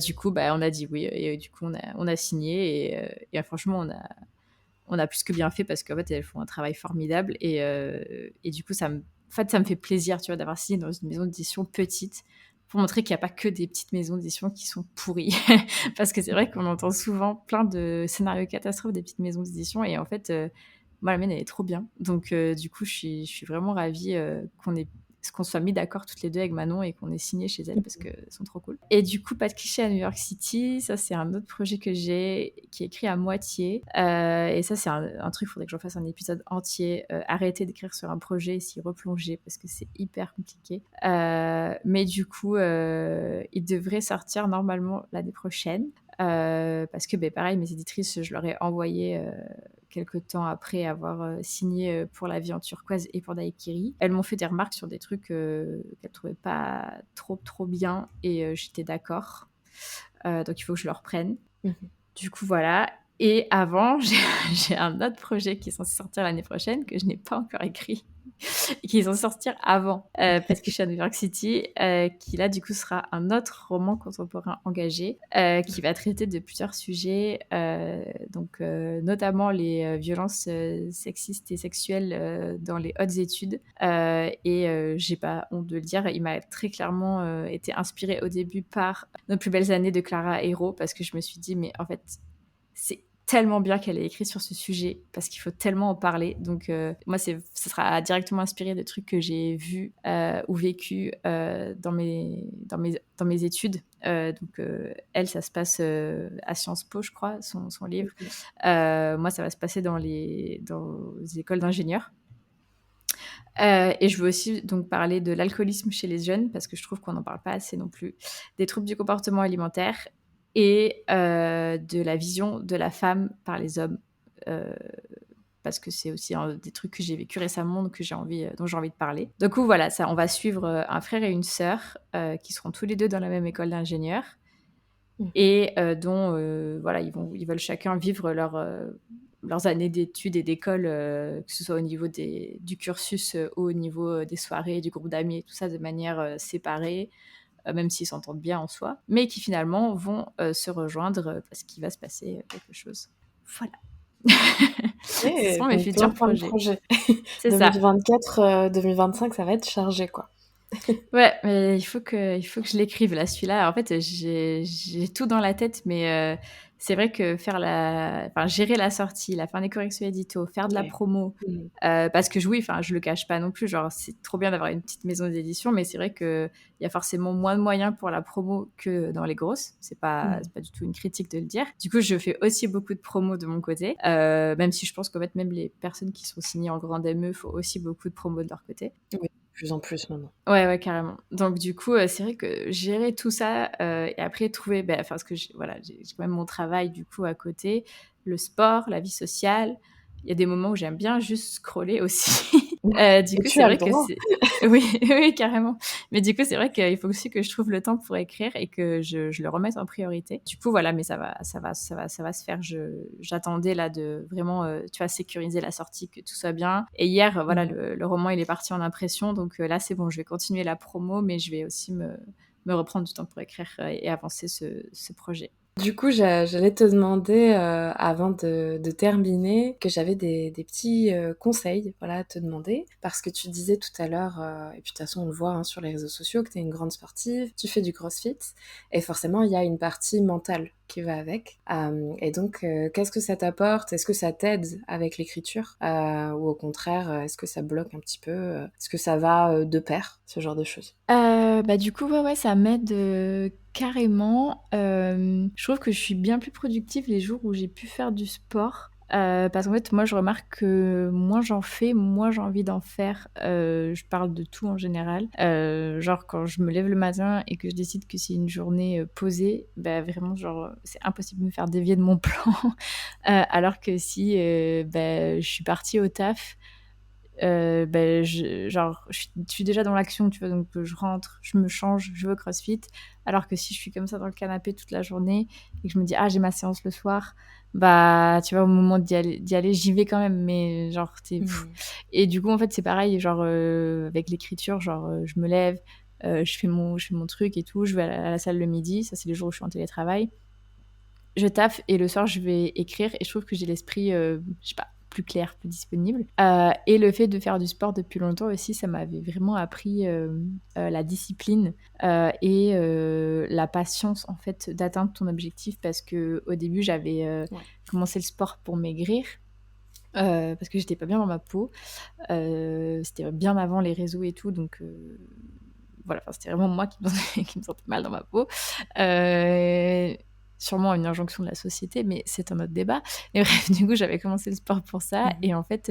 Du coup, bah, on a dit oui. Et du coup, on a signé. Et franchement, on a plus que bien fait parce qu'en fait, elles font un travail formidable. Et du coup, ça me fait plaisir, tu vois, d'avoir signé dans une maison d'édition petite pour montrer qu'il n'y a pas que des petites maisons d'édition qui sont pourries. Parce que c'est vrai qu'on entend souvent plein de scénarios catastrophes des petites maisons d'édition. Et en fait, moi, la mienne, elle est trop bien. Donc, du coup, je suis vraiment ravie qu'on soit mis d'accord toutes les deux avec Manon et qu'on ait signé chez elles parce qu'elles sont trop cool. Et du coup, Pas de cliché à New York City, ça c'est un autre projet que j'ai qui est écrit à moitié. Et ça c'est un truc, il faudrait que j'en fasse un épisode entier. Arrêter d'écrire sur un projet et s'y replonger parce que c'est hyper compliqué. Mais du coup, il devrait sortir normalement l'année prochaine. Parce que pareil, mes éditrices, je leur ai envoyé quelques temps après avoir signé pour La Vie en turquoise et pour Daikiri. Elles m'ont fait des remarques sur des trucs qu'elles trouvaient pas trop bien et j'étais d'accord. Donc il faut que je le reprenne. Mhm. Du coup, voilà. Et avant, j'ai un autre projet qui est censé sortir l'année prochaine que je n'ai pas encore écrit et qui est censé sortir avant parce que je suis à New York City, qui là du coup sera un autre roman contemporain engagé qui va traiter de plusieurs sujets, donc notamment les violences sexistes et sexuelles dans les hautes études. Et j'ai pas honte de le dire, il m'a très clairement été inspiré au début par Nos plus belles années de Clara Hero parce que je me suis dit mais en fait c'est tellement bien qu'elle ait écrit sur ce sujet parce qu'il faut tellement en parler. Donc moi, ça sera directement inspiré de trucs que j'ai vus ou vécus dans mes études. Donc elle, ça se passe à Sciences Po, je crois, son livre. Moi, ça va se passer dans les écoles d'ingénieurs. Et je veux aussi donc parler de l'alcoolisme chez les jeunes parce que je trouve qu'on n'en parle pas assez non plus, des troubles du comportement alimentaire et de la vision de la femme par les hommes, euh, parce que c'est aussi des trucs que j'ai vécu récemment dont j'ai envie de parler. Du coup voilà, ça, on va suivre un frère et une sœur qui seront tous les deux dans la même école d'ingénieurs et dont voilà, ils veulent chacun vivre leurs années d'études et d'école, que ce soit au niveau du cursus ou au niveau des soirées, du groupe d'amis et tout ça, de manière séparée, même s'ils s'entendent bien en soi, mais qui finalement vont se rejoindre parce qu'il va se passer quelque chose. Voilà. Ce Et sont mes donc plein futurs plein de projets. projets. C'est ça. 2024, 2025, ça va être chargé quoi. Ouais, mais il faut que je l'écrive là, celui-là. En fait, j'ai tout dans la tête, mais c'est vrai que gérer la sortie, la fin des corrections édito, faire de la Ouais. promo, Mhm. parce que oui, je le cache pas non plus. Genre, c'est trop bien d'avoir une petite maison d'édition, mais c'est vrai que il y a forcément moins de moyens pour la promo que dans les grosses. Mhm. C'est pas du tout une critique de le dire. Du coup, je fais aussi beaucoup de promo de mon côté, même si je pense qu'en fait, même les personnes qui sont signées en grande ME font aussi beaucoup de promo de leur côté. Oui, de plus en plus maintenant. Ouais, ouais, carrément. Donc du coup, c'est vrai que gérer tout ça, et après trouver parce que j'ai quand même mon travail du coup à côté, le sport, la vie sociale. Il y a des moments où j'aime bien juste scroller aussi. Du Et coup, tu c'est as le vrai que droit. c'est oui, oui, carrément. Mais du coup, c'est vrai qu'il faut aussi que je trouve le temps pour écrire et que je le remette en priorité. Du coup, voilà, mais ça va se faire. J'attendais là de vraiment, tu vois, sécuriser la sortie, que tout soit bien. Et hier, voilà, Mhm. le roman, il est parti en impression. Donc là, c'est bon, je vais continuer la promo, mais je vais aussi me reprendre du temps pour écrire et avancer ce projet. Du coup, j'allais te demander, avant de terminer, que j'avais des petits conseils voilà, à te demander. Parce que tu disais tout à l'heure, et puis de toute façon on le voit hein, sur les réseaux sociaux, que tu es une grande sportive, tu fais du crossfit, et forcément il y a une partie mentale qui va avec. Et donc, qu'est-ce que ça t'apporte? Est-ce que ça t'aide avec l'écriture? Ou au contraire, est-ce que ça bloque un petit peu? Est-ce que ça va de pair, ce genre de choses? Du coup, ouais, ouais, ça m'aide carrément. Je trouve que je suis bien plus productive les jours où j'ai pu faire du sport. Parce qu'en fait, moi, je remarque que moins j'en fais, moins j'ai envie d'en faire. Je parle de tout en général. Genre, quand je me lève le matin et que je décide que c'est une journée posée, vraiment, genre, c'est impossible de me faire dévier de mon plan. Alors que si je suis partie au taf, Je suis déjà dans l'action, tu vois, donc je rentre, je me change, je vais au CrossFit. Alors que si je suis comme ça dans le canapé toute la journée et que je me dis, ah, j'ai ma séance le soir, bah, tu vois, au moment d'y aller, j'y vais quand même, mais genre, Mhm. Et du coup, en fait, c'est pareil, genre, avec l'écriture, genre, je me lève, je fais mon truc et tout, je vais à la salle le midi, ça, c'est les jours où je suis en télétravail. Je taffe et le soir, je vais écrire et je trouve que j'ai l'esprit, je sais pas, plus clair, plus disponible. Et le fait de faire du sport depuis longtemps aussi, ça m'avait vraiment appris la discipline et la patience en fait d'atteindre ton objectif parce que au début, j'avais Ouais. commencé le sport pour maigrir. Parce que j'étais pas bien dans ma peau. C'était bien avant les réseaux et tout, donc voilà, enfin, c'était vraiment moi qui me sentais, qui me sentais mal dans ma peau. Euh, Sûrement une injonction de la société, mais c'est un autre débat. Et bref, du coup, j'avais commencé le sport pour ça. Mhm. Et en fait,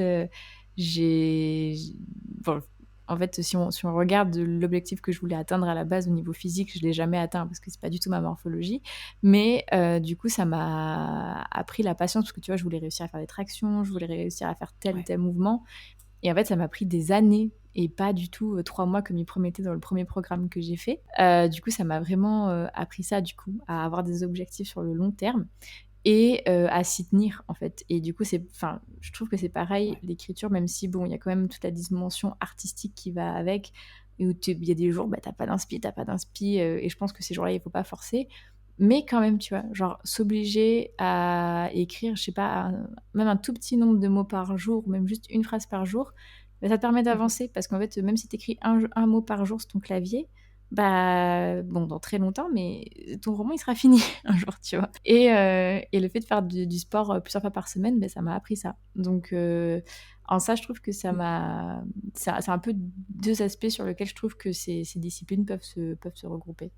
bon, en fait, si on regarde l'objectif que je voulais atteindre à la base au niveau physique, je ne l'ai jamais atteint parce que c'est pas du tout ma morphologie. Mais du coup, ça m'a appris la patience parce que tu vois, je voulais réussir à faire des tractions, je voulais réussir à faire tel ou Ouais. tel mouvement. Et en fait, ça m'a pris des années et pas du tout 3 mois comme il promettait dans le premier programme que j'ai fait. Du coup, ça m'a vraiment appris ça, du coup, à avoir des objectifs sur le long terme et à s'y tenir, en fait. Et du coup, je trouve que c'est pareil, Ouais. l'écriture, même si, bon, il y a quand même toute la dimension artistique qui va avec, et où il y a des jours, bah, t'as pas d'inspi, et je pense que ces jours-là, il faut pas forcer. Mais quand même, tu vois, genre s'obliger à écrire, je sais pas, même un tout petit nombre de mots par jour, ou même juste une phrase par jour, bah, ça te permet Mhm. d'avancer. Parce qu'en fait, même si tu écris un mot par jour sur ton clavier, bah, bon, dans très longtemps, mais ton roman, il sera fini un jour, tu vois. Et le fait de faire du sport plusieurs fois par semaine, bah, ça m'a appris ça. Donc, en ça, je trouve que ça Mhm. m'a. C'est un peu deux aspects sur lesquels je trouve que ces disciplines peuvent se regrouper.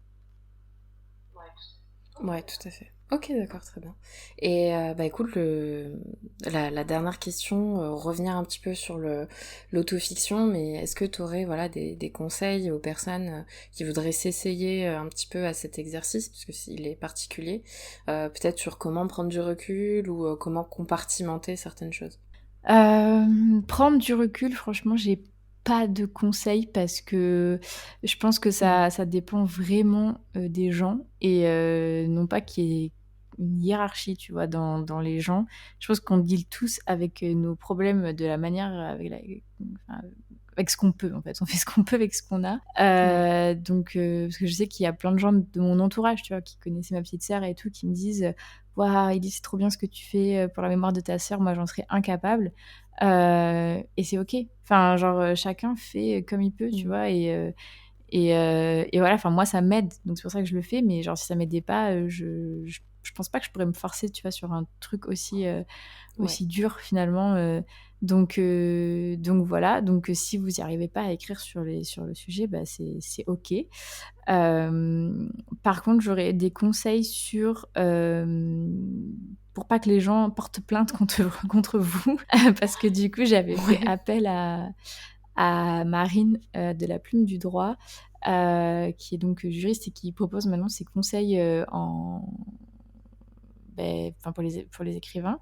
Ouais, tout à fait. Ok, d'accord, très bien. Et bah écoute, la dernière question, revenir un petit peu sur l'autofiction, mais est-ce que tu aurais voilà, des conseils aux personnes qui voudraient s'essayer un petit peu à cet exercice, parce que s'il est particulier, peut-être sur comment prendre du recul ou comment compartimenter certaines choses? Prendre du recul, franchement, j'ai pas de conseils parce que je pense que Mhm. ça dépend vraiment des gens et non pas qu'il y ait une hiérarchie, tu vois, dans les gens. Je pense qu'on deal tous avec nos problèmes de la manière enfin, avec ce qu'on peut, en fait. On fait ce qu'on peut avec ce qu'on a. Ouais. Donc, parce que je sais qu'il y a plein de gens de mon entourage, tu vois, qui connaissaient ma petite sœur et tout, qui me disent waouh, Ellie, c'est trop bien ce que tu fais pour la mémoire de ta sœur, moi j'en serais incapable. Et c'est ok. Enfin, genre, chacun fait comme il peut, tu Mhm. vois, et voilà, enfin, moi ça m'aide, donc c'est pour ça que je le fais, mais genre, si ça m'aidait pas, je pense pas que je pourrais me forcer, tu vois, sur un truc Ouais. aussi dur finalement. Donc voilà, donc si vous n'y arrivez pas à écrire sur le sujet, bah, c'est ok. Par contre, j'aurais des conseils pour pas que les gens portent plainte contre vous, parce que du coup, j'avais fait Ouais. appel à Marine de la Plume du Droit, qui est donc juriste et qui propose maintenant ses conseils enfin, pour les écrivains,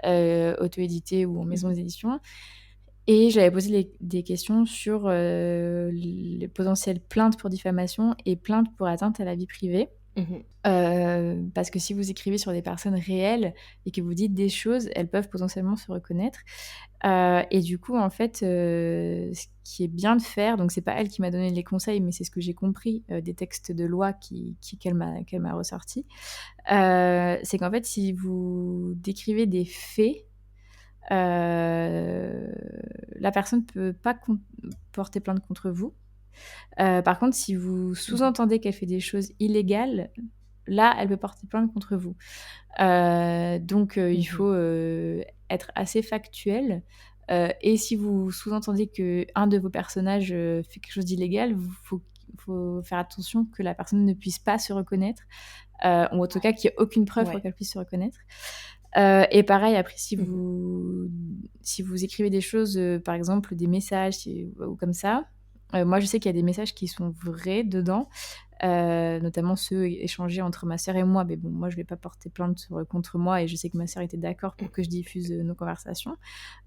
auto-édités ou en maison Mhm. d'édition. Et j'avais posé des questions sur les potentielles plaintes pour diffamation et plaintes pour atteinte à la vie privée. Mhm. Parce que si vous écrivez sur des personnes réelles et que vous dites des choses, elles peuvent potentiellement se reconnaître. Et du coup, en fait, ce qui est bien de faire, donc c'est pas elle qui m'a donné les conseils, mais c'est ce que j'ai compris des textes de loi qu'elle m'a ressorti, c'est qu'en fait, si vous décrivez des faits, euh, la personne peut pas porter plainte contre vous. Par contre, si vous Mhm. sous-entendez qu'elle fait des choses illégales, là, elle peut porter plainte contre vous. Donc, il Mhm. faut être assez factuel. Et si vous sous-entendez que un de vos personnages fait quelque chose d'illégal, faut faire attention que la personne ne puisse pas se reconnaître, ou en tout cas qu'il n'y ait aucune preuve pour Ouais. qu'elle puisse se reconnaître. Et pareil, après, si Mhm. vous écrivez des choses, par exemple des messages ou comme ça, moi je sais qu'il y a des messages qui sont vrais dedans, notamment ceux échangés entre ma sœur et moi. Mais bon, moi, je vais pas porter plainte contre moi et je sais que ma sœur était d'accord pour que je diffuse nos conversations.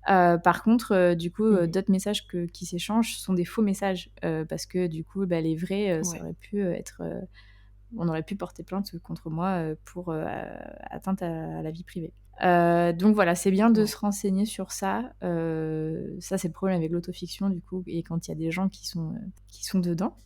Par contre, du coup, d'autres messages qui s'échangent sont des faux messages parce que du coup, les vrais, ça Ouais. aurait pu être... on aurait pu porter plainte contre moi pour atteinte à la vie privée. Donc voilà, c'est bien de Ouais. se renseigner sur ça. Ça, c'est le problème avec l'autofiction, du coup, et quand il y a des gens qui sont dedans,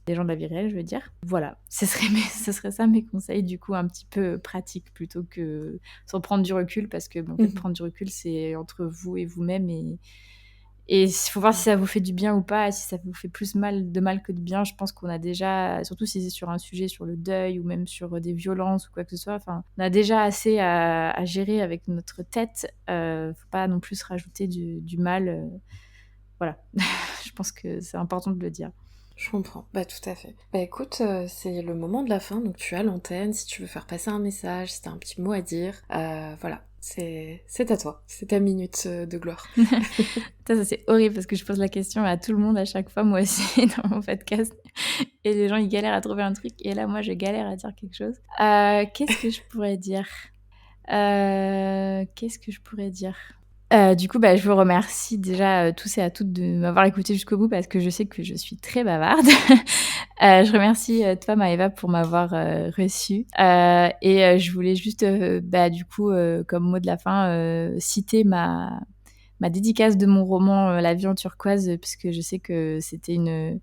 des gens de la vie réelle, je veux dire. Voilà, ce serait ça mes conseils, du coup, un petit peu pratiques, plutôt que sans prendre du recul, parce que bon, en fait, prendre du recul, c'est entre vous et vous-même, et il faut voir si ça vous fait du bien ou pas, et si ça vous fait plus de mal que de bien. Je pense qu'on a déjà, surtout si c'est sur un sujet, sur le deuil ou même sur des violences ou quoi que ce soit, enfin, on a déjà assez à gérer avec notre tête. Faut pas non plus se rajouter du mal. Voilà, je pense que c'est important de le dire. Je comprends, tout à fait. Écoute, c'est le moment de la fin, donc tu as l'antenne, si tu veux faire passer un message, si t'as un petit mot à dire, voilà, c'est à toi, c'est ta minute de gloire. Ça c'est horrible parce que je pose la question à tout le monde à chaque fois, moi aussi, dans mon podcast. Et les gens, ils galèrent à trouver un truc. Et là, moi, je galère à dire quelque chose. Qu'est-ce que je pourrais dire Qu'est-ce que je pourrais dire Du coup, je vous remercie déjà tous et à toutes de m'avoir écouté jusqu'au bout parce que je sais que je suis très bavarde. Je remercie toi, Maëva, pour m'avoir reçue. Et je voulais juste, du coup, comme mot de la fin, citer ma dédicace de mon roman La vie en turquoise, puisque je sais que c'était une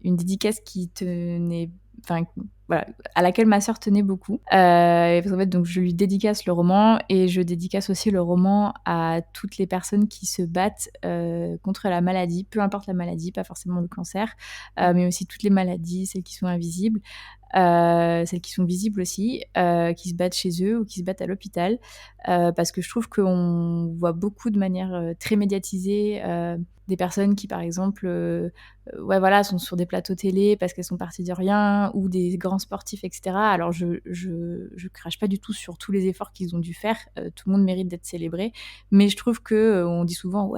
dédicace qui tenait, enfin voilà, à laquelle ma sœur tenait beaucoup. Parce qu'en fait, donc je lui dédicace le roman et je dédicace aussi le roman à toutes les personnes qui se battent contre la maladie, peu importe la maladie, pas forcément le cancer, mais aussi toutes les maladies, celles qui sont invisibles. Celles qui sont visibles aussi, qui se battent chez eux ou qui se battent à l'hôpital, parce que je trouve qu'on voit beaucoup de manière très médiatisée des personnes qui, par exemple, sont sur des plateaux télé parce qu'elles sont parties de rien, ou des grands sportifs, etc. Alors je crache pas du tout sur tous les efforts qu'ils ont dû faire, tout le monde mérite d'être célébré, mais je trouve que on dit souvent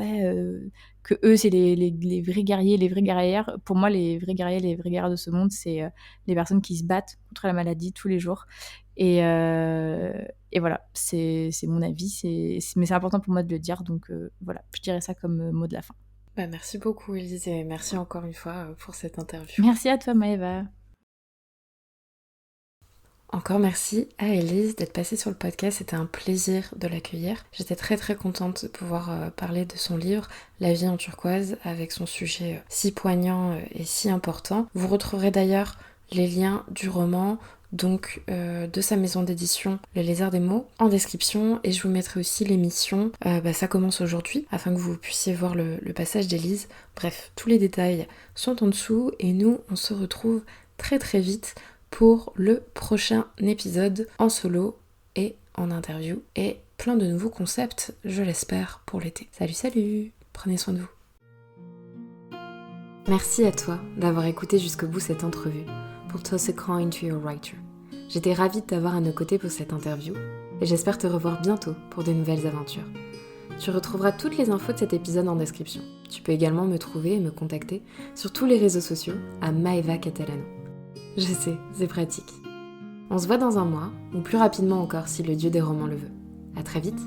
que eux c'est les vrais guerriers, les vraies guerrières. Pour moi, les vrais guerriers, les vraies guerrières de ce monde, c'est les personnes qui se battent contre la maladie tous les jours. Et voilà, c'est mon avis, mais c'est important pour moi de le dire, donc voilà, je dirais ça comme mot de la fin. Merci beaucoup, Elise, et merci encore une fois pour cette interview. Merci à toi, Maëva. Encore merci à Elise d'être passée sur le podcast, c'était un plaisir de l'accueillir. J'étais très très contente de pouvoir parler de son livre La vie en turquoise, avec son sujet si poignant et si important. Vous retrouverez d'ailleurs les liens du roman, donc de sa maison d'édition Le Lézard des mots, en description, et je vous mettrai aussi l'émission, ça commence aujourd'hui, afin que vous puissiez voir le passage d'Elise. Bref, tous les détails sont en dessous, et nous on se retrouve très très vite pour le prochain épisode en solo et en interview, et plein de nouveaux concepts, je l'espère, pour l'été. Salut, prenez soin de vous. Merci à toi d'avoir écouté jusqu'au bout cette entrevue pour Toss a Coin to Your Writer. J'étais ravie de t'avoir à nos côtés pour cette interview et j'espère te revoir bientôt pour de nouvelles aventures. Tu retrouveras toutes les infos de cet épisode en description. Tu peux également me trouver et me contacter sur tous les réseaux sociaux à Maëva Catalano. Je sais, c'est pratique. On se voit dans un mois, ou plus rapidement encore si le dieu des romans le veut. À très vite.